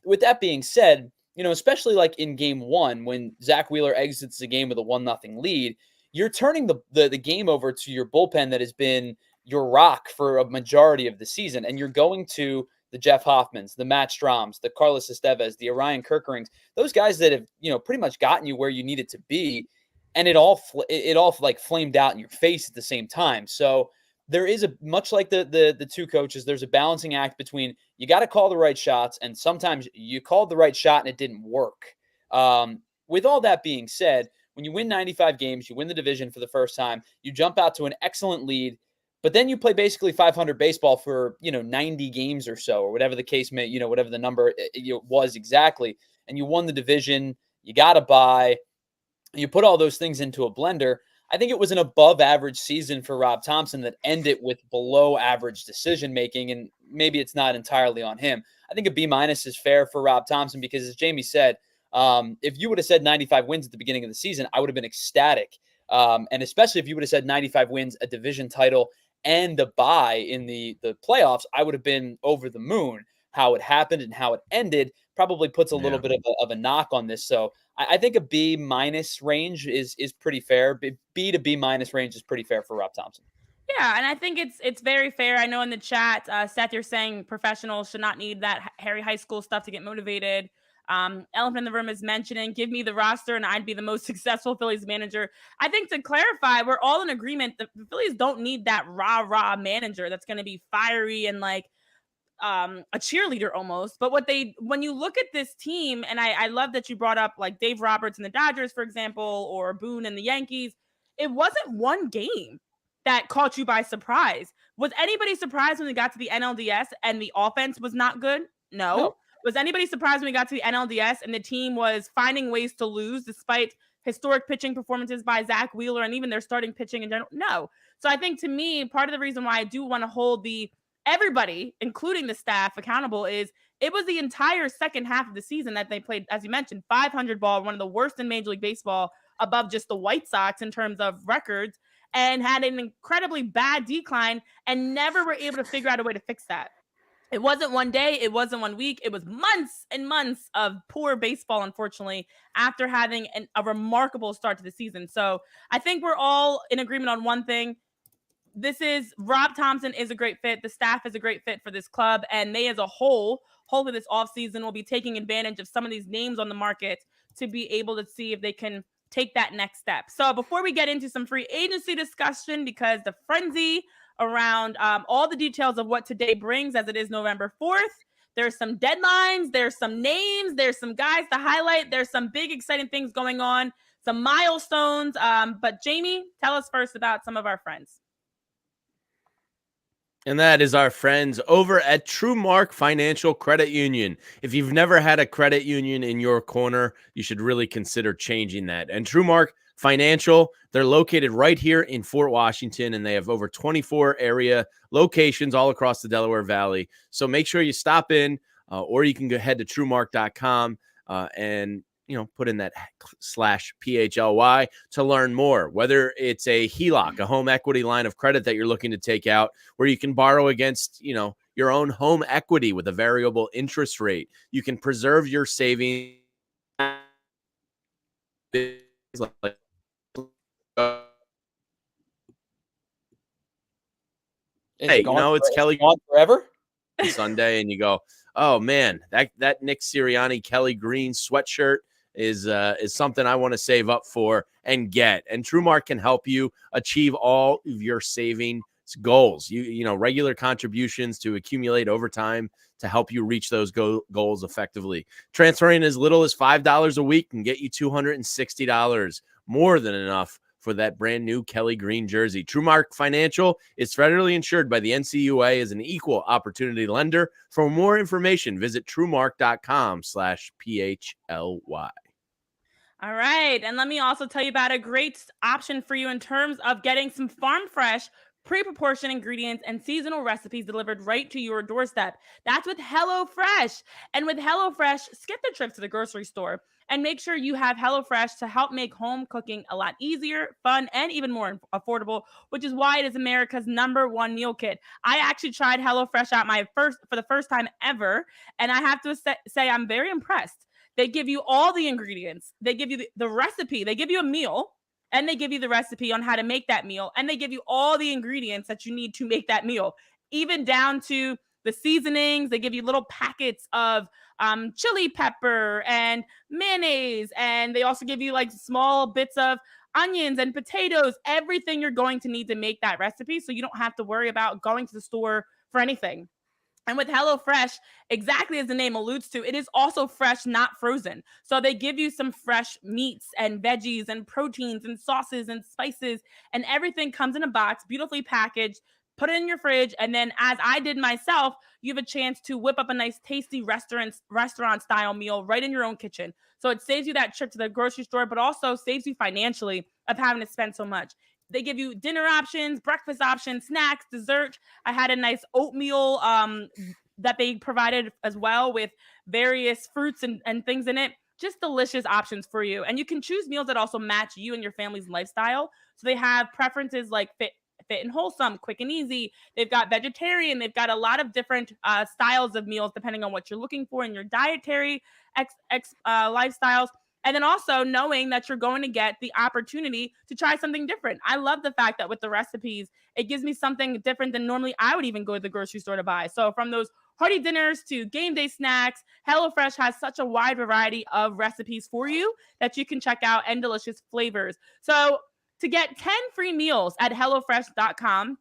With that being said, especially like in game 1, when Zach Wheeler exits the game with a 1-0 lead, you're turning the game over to your bullpen that has been your rock for a majority of the season. And you're going to the Jeff Hoffmans, the Matt Stroms, the Carlos Estevez, the Orion Kerkerings, those guys that have, pretty much gotten you where you need it to be. And it all like flamed out in your face at the same time. So there is much like the two coaches, there's a balancing act between you got to call the right shots, and sometimes you called the right shot and it didn't work. With all that being said, when you win 95 games, you win the division for the first time, you jump out to an excellent lead, but then you play basically 500 baseball for 90 games or so, or whatever the case may, whatever the number was exactly, and you won the division, you got to buy. You put all those things into a blender. I think it was an above average season for Rob Thomson that ended with below average decision making, and maybe it's not entirely on him. I think a B- is fair for Rob Thomson because, as Jamie said, if you would have said 95 wins at the beginning of the season, I would have been ecstatic. And especially if you would have said 95 wins, a division title, and a bye in the playoffs, I would have been over the moon. How it happened and how it ended probably puts a little bit of a knock on this. So I think a B- range is pretty fair. B to B- range is pretty fair for Rob Thomson. Yeah, and I think it's very fair. I know in the chat, Seth, you're saying professionals should not need that Harry high school stuff to get motivated. Elephant in the room is mentioning, give me the roster and I'd be the most successful Phillies manager. I think to clarify, we're all in agreement that the Phillies don't need that rah-rah manager that's going to be fiery and like a cheerleader almost. But when you look at this team, and I love that you brought up like Dave Roberts and the Dodgers, for example, or Boone and the Yankees, it wasn't one game that caught you by surprise. Was anybody surprised when we got to the NLDS and the offense was not good? No. Was anybody surprised when we got to the NLDS and the team was finding ways to lose despite historic pitching performances by Zach Wheeler and even their starting pitching in general? No. So I think, to me, part of the reason why I do want to hold everybody, including the staff, accountable is it was the entire second half of the season that they played, as you mentioned, 500 ball, one of the worst in Major League Baseball, above just the White Sox in terms of records, and had an incredibly bad decline and never were able to figure out a way to fix that. It wasn't one day. It wasn't 1 week. It was months and months of poor baseball, unfortunately, after having a remarkable start to the season. So I think we're all in agreement on one thing. Rob Thomson is a great fit. The staff is a great fit for this club. And they as a whole, hopefully this offseason, will be taking advantage of some of these names on the market to be able to see if they can take that next step. So before we get into some free agency discussion, because the frenzy around all the details of what today brings, as it is November 4th, there's some deadlines, there's some names, there's some guys to highlight, there's some big exciting things going on, some milestones. But Jamie, tell us first about some of our friends. And that is our friends over at TrueMark Financial Credit Union. If you've never had a credit union in your corner, you should really consider changing that. And TrueMark Financial, they're located right here in Fort Washington, and they have over 24 area locations all across the Delaware Valley. So make sure you stop in, or you can go ahead to TrueMark.com and put in that /PHLY to learn more, whether it's a HELOC, a home equity line of credit that you're looking to take out, where you can borrow against, your own home equity with a variable interest rate. You can preserve your savings. Hey, it's Kelly gone forever Sunday, and you go, oh man, that Nick Sirianni Kelly Green sweatshirt is something I want to save up for and get. And TrueMark can help you achieve all of your saving goals. You know, regular contributions to accumulate over time to help you reach those goals effectively. Transferring as little as $5 a week can get you $260, more than enough for that brand new Kelly Green jersey. TrueMark Financial is federally insured by the NCUA as an equal opportunity lender. For more information, visit truemark.com/PHLY. All right. And let me also tell you about a great option for you in terms of getting some farm fresh, pre-proportioned ingredients and seasonal recipes delivered right to your doorstep. That's with HelloFresh. And with HelloFresh, skip the trip to the grocery store and make sure you have HelloFresh to help make home cooking a lot easier, fun, and even more affordable, which is why it is America's #1 meal kit. I actually tried HelloFresh out for the first time ever, and I have to say I'm very impressed. They give you all the ingredients. They give you the recipe. They give you a meal, and they give you the recipe on how to make that meal. And they give you all the ingredients that you need to make that meal, even down to the seasonings. They give you little packets of chili pepper and mayonnaise. And they also give you like small bits of onions and potatoes, everything you're going to need to make that recipe. So you don't have to worry about going to the store for anything. And with HelloFresh, exactly as the name alludes to, it is also fresh, not frozen. So they give you some fresh meats and veggies and proteins and sauces and spices, and everything comes in a box, beautifully packaged. Put it in your fridge, and then, as I did myself, you have a chance to whip up a nice, tasty restaurant-style meal right in your own kitchen. So it saves you that trip to the grocery store, but also saves you financially of having to spend so much. They give you dinner options, breakfast options, snacks, dessert. I had a nice oatmeal that they provided as well with various fruits and things in it. Just delicious options for you. And you can choose meals that also match you and your family's lifestyle. So they have preferences like fit and wholesome, quick and easy. They've got vegetarian. They've got a lot of different styles of meals depending on what you're looking for in your dietary lifestyles. And then also knowing that you're going to get the opportunity to try something different. I love the fact that with the recipes, it gives me something different than normally I would even go to the grocery store to buy. So from those hearty dinners to game day snacks, HelloFresh has such a wide variety of recipes for you that you can check out, and delicious flavors. So to get 10 free meals at HelloFresh.com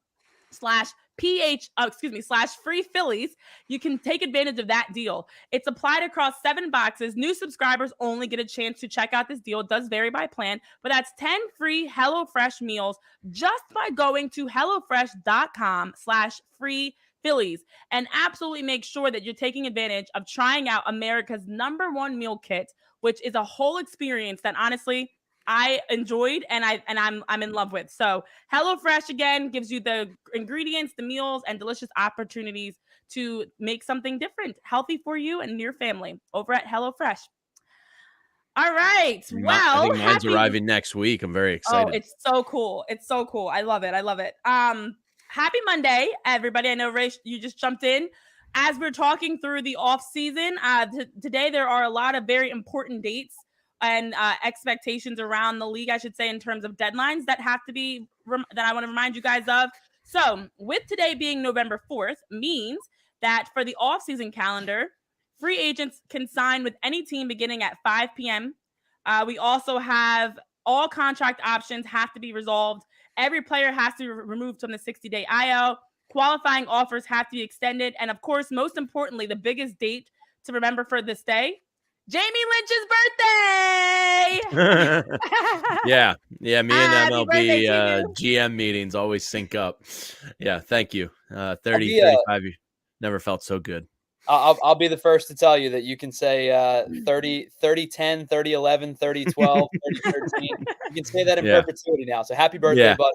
/free Phillies, you can take advantage of that deal. It's applied across 7 boxes. New subscribers only get a chance to check out this deal. It does vary by plan, but that's 10 free HelloFresh meals just by going to HelloFresh.com /free Phillies. And absolutely make sure that you're taking advantage of trying out America's #1 meal kit, which is a whole experience that honestly I enjoyed and I'm in love with. So HelloFresh again gives you the ingredients, the meals, and delicious opportunities to make something different, healthy for you and your family over at HelloFresh. All right. Well, I think mine's arriving next week. I'm very excited. Oh, it's so cool. It's so cool. I love it. I love it. Happy Monday, everybody. I know, Ray, you just jumped in. As we're talking through the off season, today there are a lot of very important dates and expectations around the league, I should say, in terms of deadlines that have to be that I want to remind you guys of. So with today being November 4th means that for the offseason calendar, free agents can sign with any team beginning at 5 p.m. We also have all contract options have to be resolved. Every player has to be removed from the 60-day IL. Qualifying offers have to be extended. And of course, most importantly, the biggest date to remember for this day, Jamie Lynch's birthday. yeah. Me and Happy MLB GM meetings always sync up. Yeah, thank you. 35 years. Never felt so good. I'll be the first to tell you that you can say 30-10, 30-11, 30-12, 30-13. You can say that in perpetuity now. So happy birthday, buddy.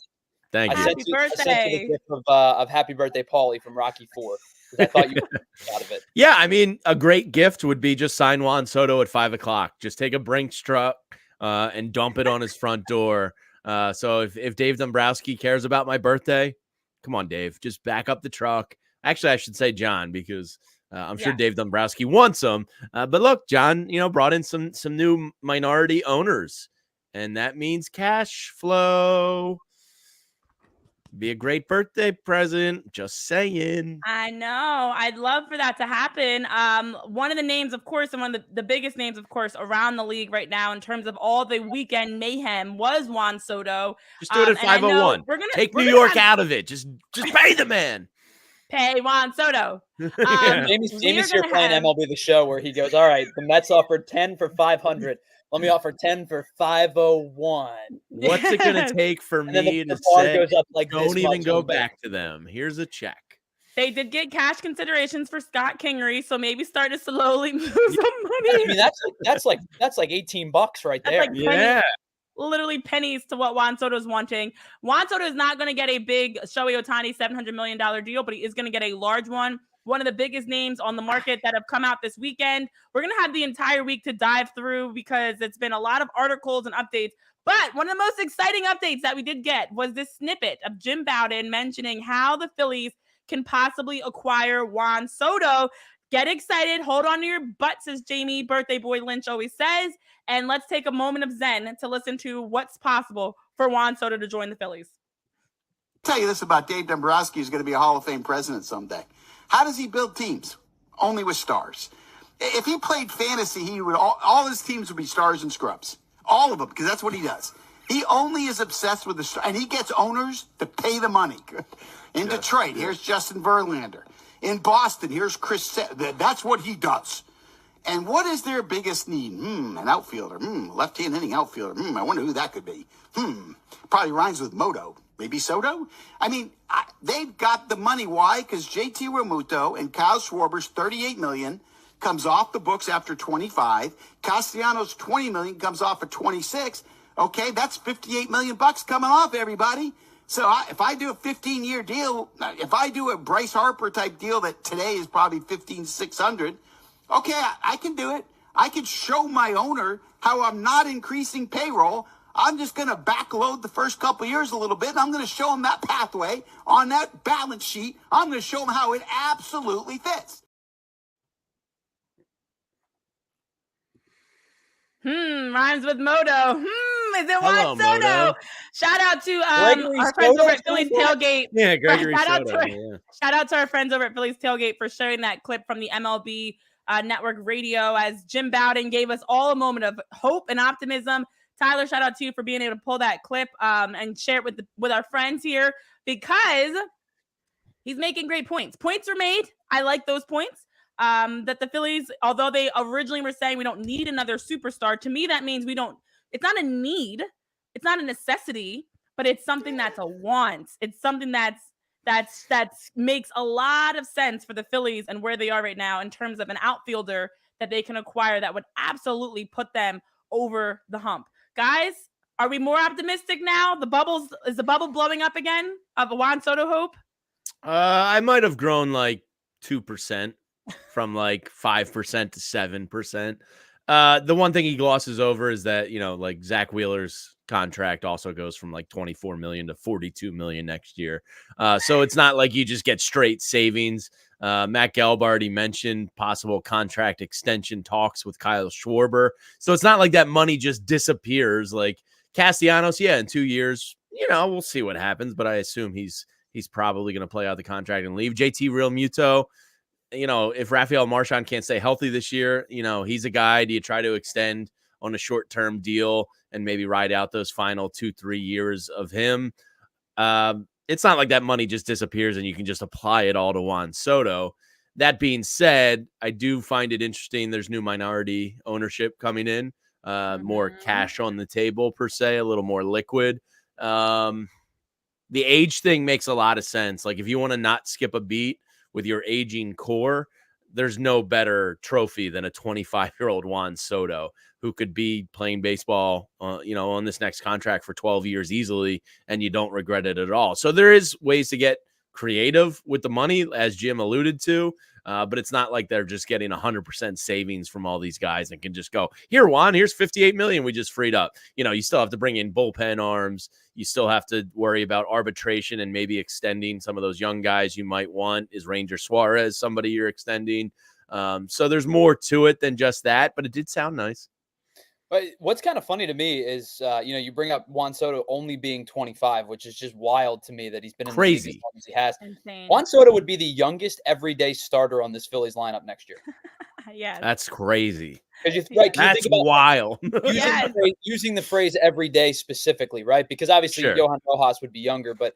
Thank you. Happy birthday. I sent you the gift of Happy Birthday, Paulie from Rocky IV. I thought you would out of it. Yeah, I mean, a great gift would be just sign Juan Soto at 5 o'clock. Just take a Brinks truck and dump it on his front door. So if Dave Dombrowski cares about my birthday, come on, Dave, just back up the truck. Actually, I should say John, because I'm sure Dave Dombrowski wants them. But look, John, brought in some new minority owners, and that means cash flow. Be a great birthday present. Just saying. I know. I'd love for that to happen. One of the names, of course, and one of the biggest names, of course, around the league right now in terms of all the weekend mayhem was Juan Soto. Just do it at 501. Take New York out of it. Just pay the man. Pay Juan Soto. Jamie's here playing MLB The Show where he goes, all right, the Mets offered 10 for 500. Let me offer 10 for 501. What's it going to take for me to say, goes up like don't even go back to them? Here's a check. They did get cash considerations for Scott Kingery, so maybe start to slowly move some money. I mean, that's like $18 right there. Like pennies, literally pennies to what Juan Soto's wanting. Juan Soto is not going to get a big Shohei Ohtani $700 million deal, but he is going to get a large one. One of the biggest names on the market that have come out this weekend. We're going to have the entire week to dive through because it's been a lot of articles and updates. But one of the most exciting updates that we did get was this snippet of Jim Bowden mentioning how the Phillies can possibly acquire Juan Soto. Get excited. Hold on to your butts, as Jamie Birthday Boy Lynch always says. And let's take a moment of zen to listen to what's possible for Juan Soto to join the Phillies. I'll tell you this about Dave Dombrowski, is going to be a Hall of Fame president someday. How does he build teams? Only with stars. If he played fantasy, he would all his teams would be stars and scrubs. All of them, because that's what he does. He only is obsessed with the star, and he gets owners to pay the money. In Detroit, here's Justin Verlander. In Boston, here's Chris. That's what he does. And what is their biggest need? An outfielder. Left-hand hitting outfielder. I wonder who that could be. Probably rhymes with Moto. Maybe Soto? I mean, they've got the money. Why? Because JT Realmuto and Kyle Schwarber's $38 million comes off the books after 25. Castellanos' $20 million comes off at 26. Okay, that's $58 million coming off, everybody. So if I do a 15-year deal, if I do a Bryce Harper type deal that today is probably $15,600, okay, I can do it. I can show my owner how I'm not increasing payroll. I'm just going to backload the first couple of years a little bit, and I'm going to show them that pathway on that balance sheet. I'm going to show them how it absolutely fits. Rhymes with Moto. Is it Juan Soto? Moto. Shout out to our friends over at Phillies Tailgate. Yeah, Gregory shout Soto. Shout out to our friends over at Phillies Tailgate for sharing that clip from the MLB Network Radio as Jim Bowden gave us all a moment of hope and optimism. Tyler, shout out to you for being able to pull that clip and share it with our friends here because he's making great points. Points are made. I like those points. That the Phillies, although they originally were saying we don't need another superstar, to me that means it's not a need, it's not a necessity, but it's something that's a want. It's something that makes a lot of sense for the Phillies and where they are right now in terms of an outfielder that they can acquire that would absolutely put them over the hump. Guys, are we more optimistic now? Is the bubble blowing up again of a Juan Soto hope? I might have grown like 2%. From like 5% to 7%. The one thing he glosses over is that, like Zach Wheeler's contract also goes from like 24 million to 42 million next year. So it's not like you just get straight savings. Matt Gelb already mentioned possible contract extension talks with Kyle Schwarber. So it's not like that money just disappears. Like Castellanos, in 2 years, we'll see what happens, but I assume he's probably going to play out the contract and leave. JT Realmuto, if Rafael Marchand can't stay healthy this year, he's a guy. Do you try to extend on a short-term deal and maybe ride out those final 2-3 years of him? It's not like that money just disappears and you can just apply it all to Juan Soto. That being said, I do find it interesting. There's new minority ownership coming in, more cash on the table per se, a little more liquid. The age thing makes a lot of sense. Like if you want to not skip a beat with your aging core, there's no better trophy than a 25-year-old Juan Soto who could be playing baseball, on this next contract for 12 years easily, and you don't regret it at all. So there is ways to get creative with the money, as Jim alluded to, but it's not like they're just getting 100% savings from all these guys and can just go, here, Juan, here's 58 million we just freed up. You still have to bring in bullpen arms. You still have to worry about arbitration and maybe extending some of those young guys you might want. Is Ranger Suarez somebody you're extending? So there's more to it than just that, but it did sound nice. But what's kind of funny to me is, you bring up Juan Soto only being 25, which is just wild to me that he's been in the league as Crazy. long as he has. Insane. Juan Soto would be the youngest everyday starter on this Phillies lineup next year. Yes. That's crazy. Because That's wild. using the phrase every day specifically, right? Because obviously Sure. Johan Rojas would be younger, but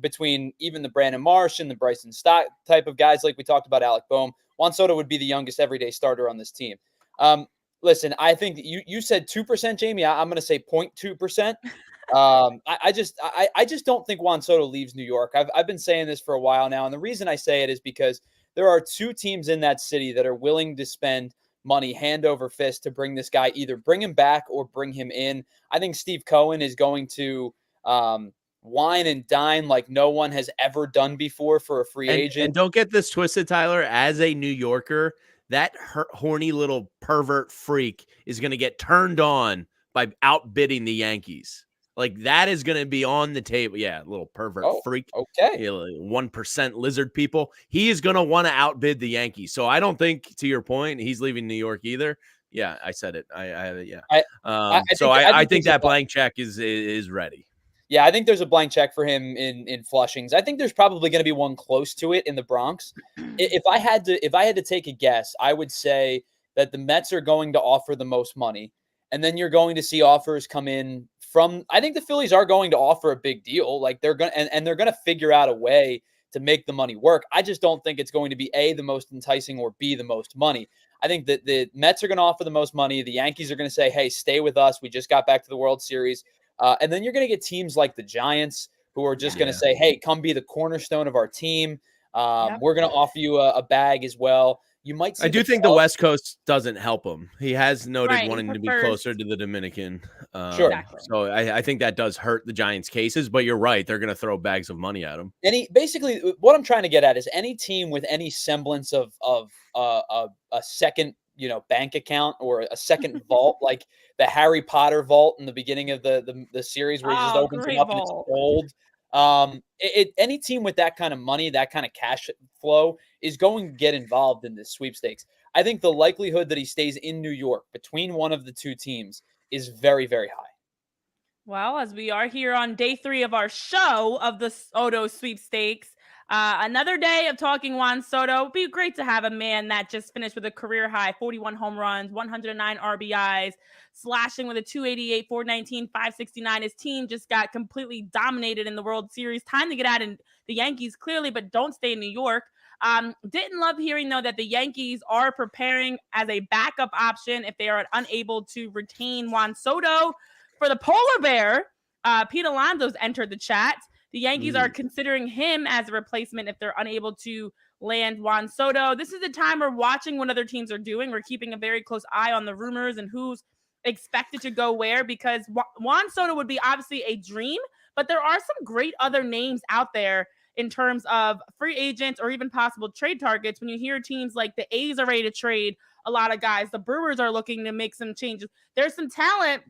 between even the Brandon Marsh and the Bryson Stott type of guys, like we talked about, Alec Boehm, Juan Soto would be the youngest everyday starter on this team. Listen, I think you said 2%, Jamie. I'm going to say 0.2%. I just don't think Juan Soto leaves New York. I've been saying this for a while now, and the reason I say it is because there are two teams in that city that are willing to spend money hand over fist to bring this guy, either bring him back or bring him in. I think Steve Cohen is going to wine and dine like no one has ever done before for a free agent. And don't get this twisted, Tyler. As a New Yorker, that horny little pervert freak is going to get turned on by outbidding the Yankees. Like, that is going to be on the table. Yeah, little pervert freak. Okay. 1% lizard people. He is going to want to outbid the Yankees. So I don't think, to your point, he's leaving New York either. Yeah, I said it. Yeah. I think that blank check is ready. Yeah, I think there's a blank check for him in Flushings. I think there's probably going to be one close to it in the Bronx. If I had to take a guess, I would say that the Mets are going to offer the most money, and then you're going to see offers come in from. I think the Phillies are going to offer a big deal. Like they're going and they're going to figure out a way to make the money work. I just don't think it's going to be A, the most enticing, or B, the most money. I think that the Mets are going to offer the most money. The Yankees are going to say, "Hey, stay with us. We just got back to the World Series." And then you're going to get teams like the Giants who are just going to say, hey, come be the cornerstone of our team. We're going to offer you a bag as well. You might see I do think the West Coast doesn't help him. He has noted wanting to be closer to the Dominican. Sure. Exactly. So I think that does hurt the Giants' cases, but you're right. They're going to throw bags of money at him. Basically, what I'm trying to get at is any team with any semblance of a second bank account or a second vault, like the Harry Potter vault in the beginning of the series where he just opens it up and it's gold. Any team with that kind of money, that kind of cash flow is going to get involved in this sweepstakes. I think the likelihood that he stays in New York between one of the two teams is very, very high. Well, as we are here on day 3 of our show of the Soto sweepstakes, another day of talking Juan Soto. It'd be great to have a man that just finished with a career high 41 home runs, 109 RBIs, slashing with a 288, 419, 569. His team just got completely dominated in the World Series. Time to get out in the Yankees, clearly, but don't stay in New York. Didn't love hearing, though, that the Yankees are preparing as a backup option if they are unable to retain Juan Soto. For the polar bear, Pete Alonso's entered the chat. The Yankees are considering him as a replacement if they're unable to land Juan Soto. This is the time we're watching what other teams are doing. We're keeping a very close eye on the rumors and who's expected to go where, because Juan Soto would be obviously a dream, but there are some great other names out there in terms of free agents or even possible trade targets. When you hear teams like the A's are ready to trade a lot of guys, the Brewers are looking to make some changes. There's some talent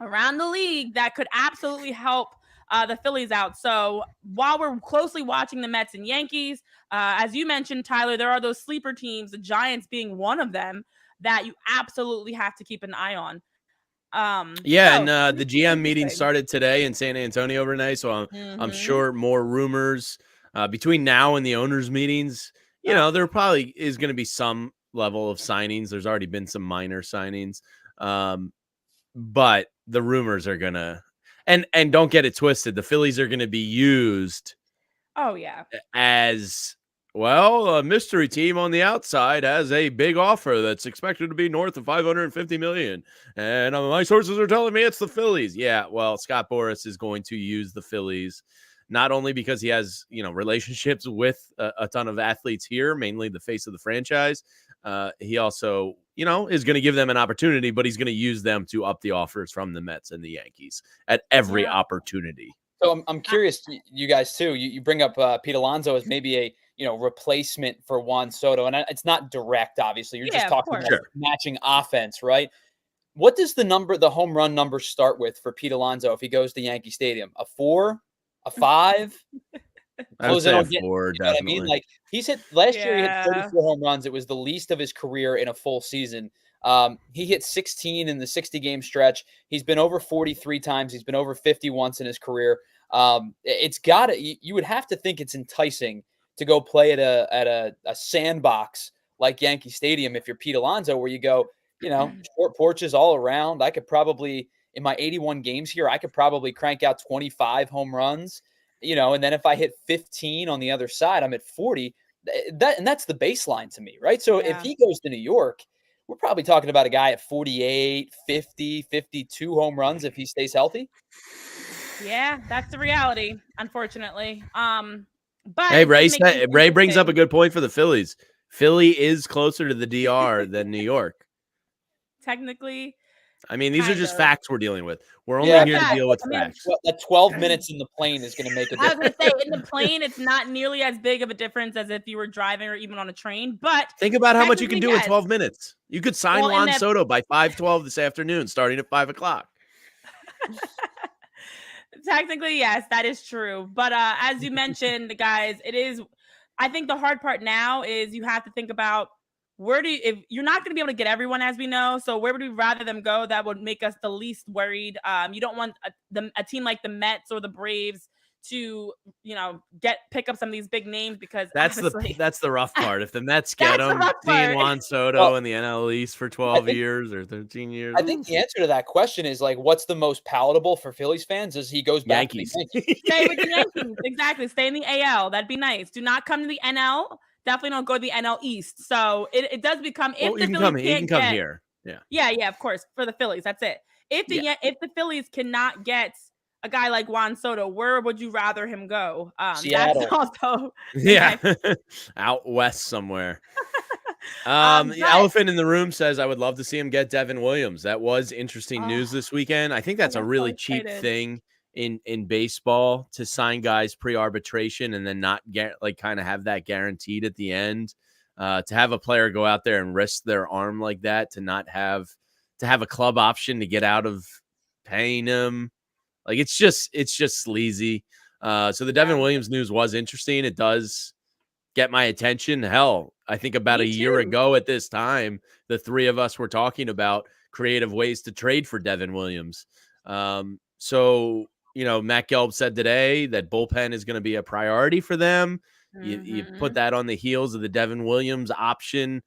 around the league that could absolutely help the Phillies out. So while we're closely watching the Mets and Yankees, as you mentioned, Tyler, there are those sleeper teams, the Giants being one of them, that you absolutely have to keep an eye on. The GM meeting started today in San Antonio overnight, so I'm sure more rumors between now and the owners' meetings. There probably is going to be some level of signings. There's already been some minor signings, but the rumors are going to and don't get it twisted. The Phillies are going to be used as well, a mystery team on the outside has a big offer that's expected to be north of $550 million. And my sources are telling me it's the Phillies. Yeah, well, Scott Boras is going to use the Phillies, not only because he has, relationships with a ton of athletes here, mainly the face of the franchise. He also, is going to give them an opportunity, but he's going to use them to up the offers from the Mets and the Yankees at every opportunity. So I'm curious, you guys too. You bring up Pete Alonso as maybe a replacement for Juan Soto, and it's not direct, obviously. You're just talking about matching offense, right? What does the home run number start with for Pete Alonso if he goes to Yankee Stadium? A 4, a 5? I would say a 4, definitely. What I mean? Like he's hit last year, he hit 34 home runs. It was the least of his career in a full season. He hit 16 in the 60-game stretch. He's been over 43 times. He's been over 50 once in his career. It's got to, you would have to think it's enticing to go play at a sandbox like Yankee Stadium if you're Pete Alonso, where you go, short porches all around. I could probably, in my 81 games here, I could probably crank out 25 home runs, and then if I hit 15 on the other side, I'm at 40. And that's the baseline to me, right? So if he goes to New York, we're probably talking about a guy at 48, 50, 52 home runs if he stays healthy. Yeah, that's the reality, unfortunately. But hey, Ray brings up a good point for the Phillies. Philly is closer to the DR than New York. Technically. I mean, these are just facts we're dealing with. We're only here to deal with facts. That 12 minutes in the plane is going to make a difference. I was going to say, in the plane, it's not nearly as big of a difference as if you were driving or even on a train. But think about how much you can do in 12 minutes. You could sign Juan Soto by 5:12 this afternoon, starting at 5 o'clock. Technically, yes, that is true. But as you mentioned, guys, I think the hard part now is you have to think about if you're not going to be able to get everyone, as we know, so where would we rather them go that would make us the least worried? You don't want a team like the Mets or the Braves to, pick up some of these big names, because that's the rough part. If the Mets get them, seeing Juan Soto in the NL East for 12 years or 13 years. I think the answer to that question is what's the most palatable for Phillies fans as he goes back Yankees. to the Yankees. Stay with the Yankees. Exactly. Stay in the AL. That'd be nice. Do not come to the NL. Definitely don't go to the NL East. So it does become, if the Phillies you can come here. Yeah, of course, for the Phillies. That's it. If the Phillies cannot get a guy like Juan Soto, where would you rather him go? Seattle. That's also out west somewhere. The elephant in the room says, I would love to see him get Devin Williams. That was interesting news this weekend. I think that's a really cheap thing in baseball, to sign guys pre-arbitration and then not get kind of have that guaranteed at the end. To have a player go out there and risk their arm like that, to not have a club option to get out of paying him. It's just sleazy. So the Devin Williams news was interesting. It does get my attention. Hell, I think about a year ago at this time, the three of us were talking about creative ways to trade for Devin Williams. So, Matt Gelb said today that bullpen is going to be a priority for them. You put that on the heels of the Devin Williams option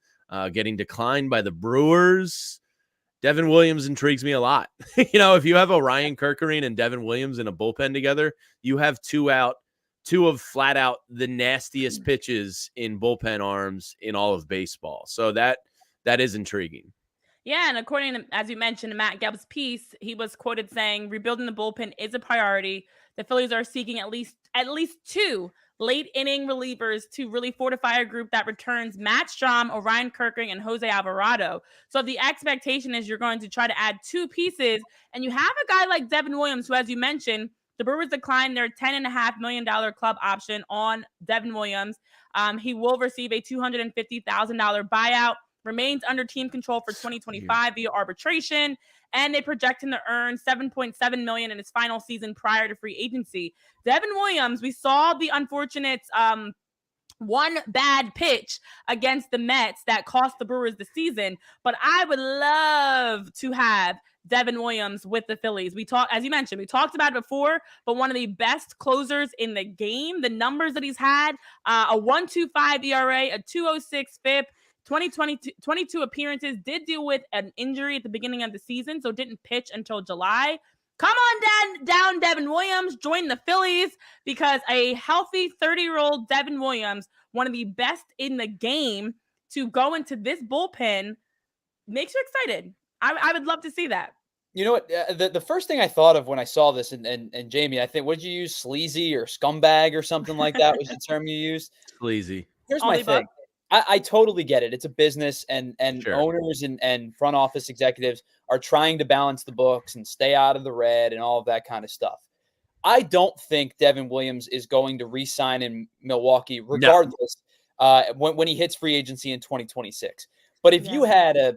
getting declined by the Brewers. Devin Williams intrigues me a lot. If you have Orion Kerkering and Devin Williams in a bullpen together, you have two of flat out the nastiest pitches in bullpen arms in all of baseball. So that is intriguing. Yeah, and according to, as you mentioned, Matt Gelb's piece, he was quoted saying, rebuilding the bullpen is a priority. The Phillies are seeking at least two late inning relievers to really fortify a group that returns Matt Strahm, Orion Kerkering, and Jose Alvarado. So the expectation is you're going to try to add two pieces, and you have a guy like Devin Williams, who, as you mentioned, the Brewers declined their $10.5 million club option on Devin Williams. He will receive a $250,000 buyout, remains under team control for 2025 via arbitration, and they project him to earn $7.7 million in his final season prior to free agency. Devin Williams, we saw the unfortunate one bad pitch against the Mets that cost the Brewers the season, but I would love to have Devin Williams with the Phillies. As you mentioned, we talked about it before, but one of the best closers in the game. The numbers that he's had, a 1.25 ERA, a 2.06 FIP, 22 appearances, did deal with an injury at the beginning of the season, so didn't pitch until July. Come on down, Devin Williams. Join the Phillies, because a healthy 30-year-old Devin Williams, one of the best in the game, to go into this bullpen makes you excited. I would love to see that. You know what? The first thing I thought of when I saw this, and Jamie, I think, what did you use? Sleazy or scumbag or something like that was the term you used? Sleazy. Here's my thing. I totally get it. It's a business, and sure, owners and front office executives are trying to balance the books and stay out of the red and all of that kind of stuff. I don't think Devin Williams is going to re-sign in Milwaukee regardless when he hits free agency in 2026. But if you had a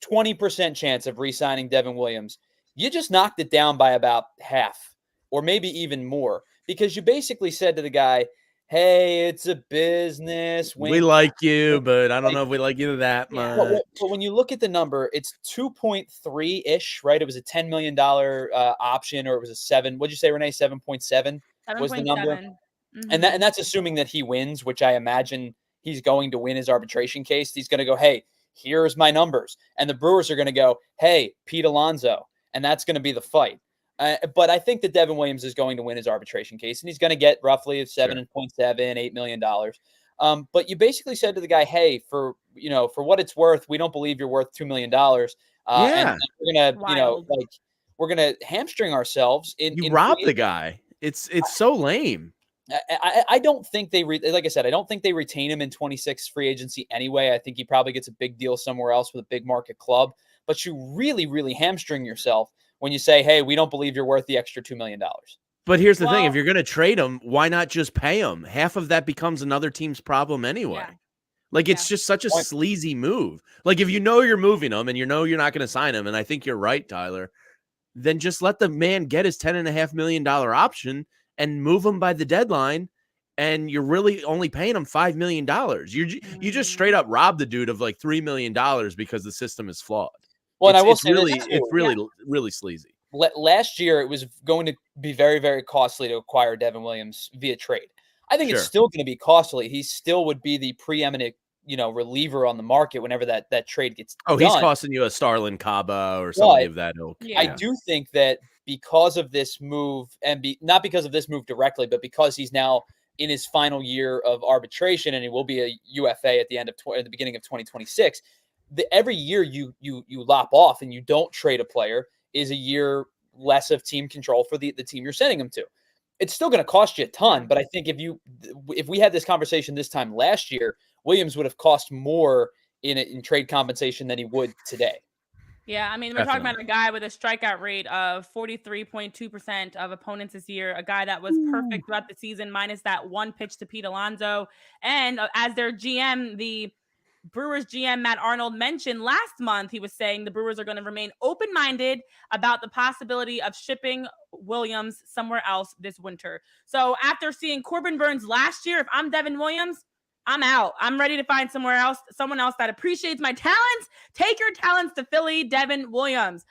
20% chance of re-signing Devin Williams, you just knocked it down by about half or maybe even more, because you basically said to the guy, hey, it's a business. We like you, but I don't know if we like you that Yeah. much. But when you look at the number, it's 2.3-ish, right? It was a $10 million option, or it was a 7. What'd you say, Renee? 7.7 was the number. 7.7. And that's assuming that he wins, which I imagine he's going to win his arbitration case. He's going to go, hey, here's my numbers. And the Brewers are going to go, hey, Pete Alonso. And that's going to be the fight. But I think that Devin Williams is going to win his arbitration case, and he's going to get roughly $7.7, $8 million. But you basically said to the guy, hey, for what it's worth, we don't believe you're worth $2 million. And we're going to, we're going to hamstring ourselves. You robbed the guy. It's so lame. I don't think like I said, I don't think they retain him in 26 free agency anyway. I think he probably gets a big deal somewhere else with a big market club. But you really, really hamstring yourself when you say, hey, we don't believe you're worth the extra $2 million. But here's the thing. If you're going to trade him, why not just pay him? Half of that becomes another team's problem anyway. Yeah. Like, it's just such a sleazy move. Like, if you know you're moving him and you know you're not going to sign him, and I think you're right, Tyler, then just let the man get his $10.5 million option and move him by the deadline, and you're really only paying him $5 million. You just straight up robbed the dude of like $3 million because the system is flawed. Well, and I will it's say really sleazy. Last year, it was going to be very, very costly to acquire Devin Williams via trade. I think it's still going to be costly. He still would be the preeminent, reliever on the market whenever that trade gets done. He's costing you a Starlin Caba or somebody of that ilk. I do think that because of this move, and not because of this move directly, but because he's now in his final year of arbitration and he will be a UFA at the beginning of 2026. Every year you lop off and you don't trade a player is a year less of team control for the team you're sending him to. It's still going to cost you a ton, but I think if we had this conversation this time last year, Williams would have cost more in trade compensation than he would today. Yeah, I mean, we're talking about a guy with a strikeout rate of 43.2% of opponents this year, a guy that was perfect throughout the season, minus that one pitch to Pete Alonso. And as their GM, the Brewers GM Matt Arnold mentioned last month, he was saying the Brewers are going to remain open-minded about the possibility of shipping Williams somewhere else this winter. So after seeing Corbin Burnes last year, if I'm Devin Williams, I'm out. I'm ready to find someone else that appreciates my talents. Take your talents to Philly, Devin Williams.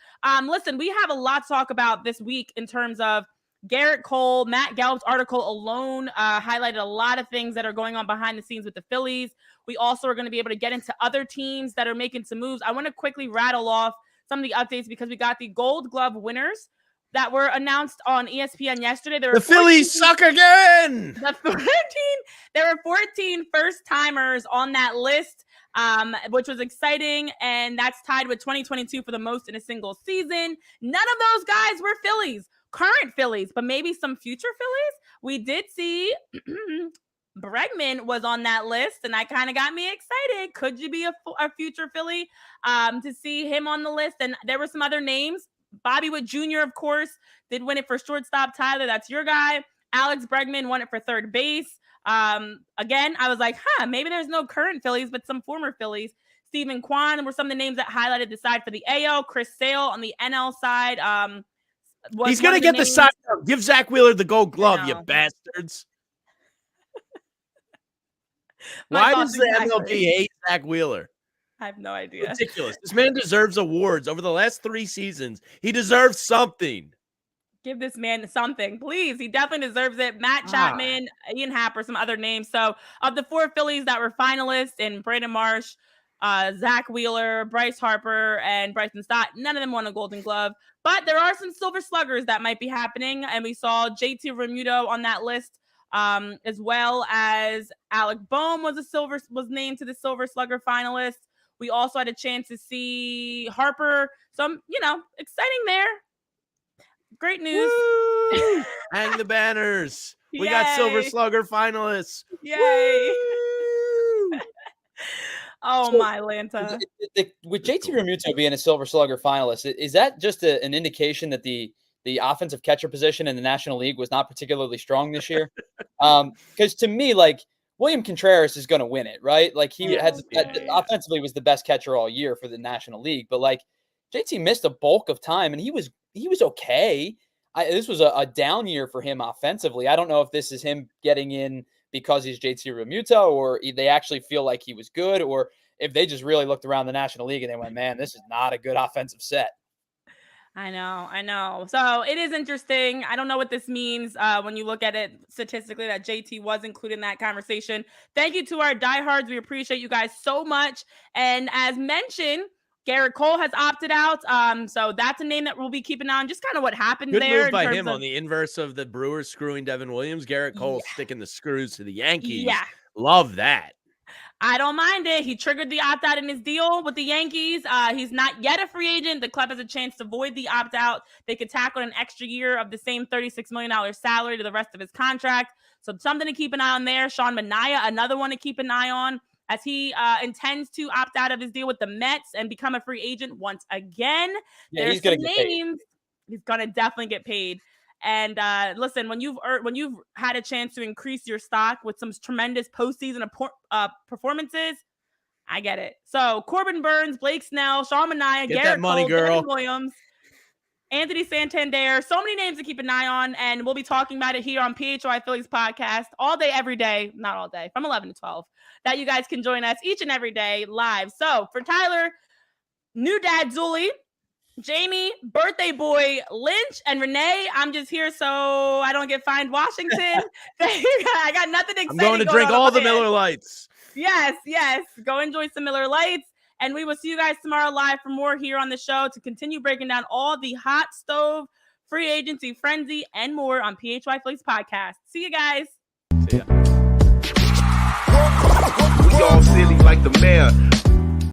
Listen, we have a lot to talk about this week in terms of Gerrit Cole. Matt Gallup's article alone highlighted a lot of things that are going on behind the scenes with the Phillies. We also are going to be able to get into other teams that are making some moves. I want to quickly rattle off some of the updates because we got the Gold Glove winners that were announced on ESPN yesterday. The Phillies suck again. There were 14 first-timers on that list, which was exciting, and that's tied with 2022 for the most in a single season. None of those guys were Phillies, current Phillies, but maybe some future Phillies. We did see Bregman was on that list, and that kind of got me excited. Could you be a future Philly to see him on the list? And there were some other names. Bobby Witt Jr., of course, did win it for shortstop. Tyler, that's your guy. Alex Bregman won it for third base. Again, I was like, maybe there's no current Phillies, but some former Phillies. Stephen Kwan were some of the names that highlighted the side for the AL. Chris Sale on the NL side. He's going to get the side. Give Zach Wheeler the Gold Glove, you bastards. Why does the MLB hate Zach Wheeler? I have no idea. Ridiculous. This man deserves awards over the last 3 seasons. He deserves something. Give this man something, please. He definitely deserves it. Matt Chapman, Ian Happ, some other names. So of the 4 Phillies that were finalists, and Brandon Marsh, Zach Wheeler, Bryce Harper, and Bryson Stott, none of them won a Golden Glove. But there are some Silver Sluggers that might be happening. And we saw JT Realmuto on that list, as well as Alec Boehm was named to the Silver Slugger finalists. We also had a chance to see Harper. Some, exciting there. Great news. Hang the banners. We got Silver Slugger finalists. Yay. My Lanta. With JT Realmuto being a Silver Slugger finalist, is that just an indication that the offensive catcher position in the National League was not particularly strong this year? Because to me, William Contreras is going to win it, right? Offensively was the best catcher all year for the National League, but JT missed a bulk of time and he was okay. This was a down year for him offensively. I don't know if this is him getting in because he's JT Realmuto, or they actually feel like he was good, or if they just really looked around the National League and they went, man, this is not a good offensive set. I know. So it is interesting. I don't know what this means when you look at it statistically that JT was included in that conversation. Thank you to our diehards. We appreciate you guys so much. And as mentioned, Gerrit Cole has opted out. So that's a name that we'll be keeping on. Just kind of what happened Good there. Move by him on the inverse of the Brewers screwing Devin Williams. Gerrit Cole sticking the screws to the Yankees. Yeah. Love that. I don't mind it. He triggered the opt-out in his deal with the Yankees. He's not yet a free agent. The club has a chance to void the opt-out. They could tack on an extra year of the same $36 million salary to the rest of his contract. So something to keep an eye on there. Sean Manaea, another one to keep an eye on, as he intends to opt out of his deal with the Mets and become a free agent once again. Yeah, There's he's going some to get names. He's going to definitely get paid. And listen, when you've had a chance to increase your stock with some tremendous postseason performances, I get it. So Corbin Burns, Blake Snell, Sean Manaea, Gerrit Cole, Devin Williams, Anthony Santander, so many names to keep an eye on, and we'll be talking about it here on PHLY Phillies podcast all day, every day, not all day, from 11 to 12, that you guys can join us each and every day live. So for Tyler, new dad Zuli, Jamie, birthday boy Lynch, and Renee, I'm just here so I don't get fined Washington. I got nothing exciting. I'm going to drink all the Miller Lights. Yes. Go enjoy some Miller Lights. And we will see you guys tomorrow live for more here on the show to continue breaking down all the hot stove, free agency frenzy, and more on PHLY Phillies podcast. See you guys. See ya. We all silly like the mayor.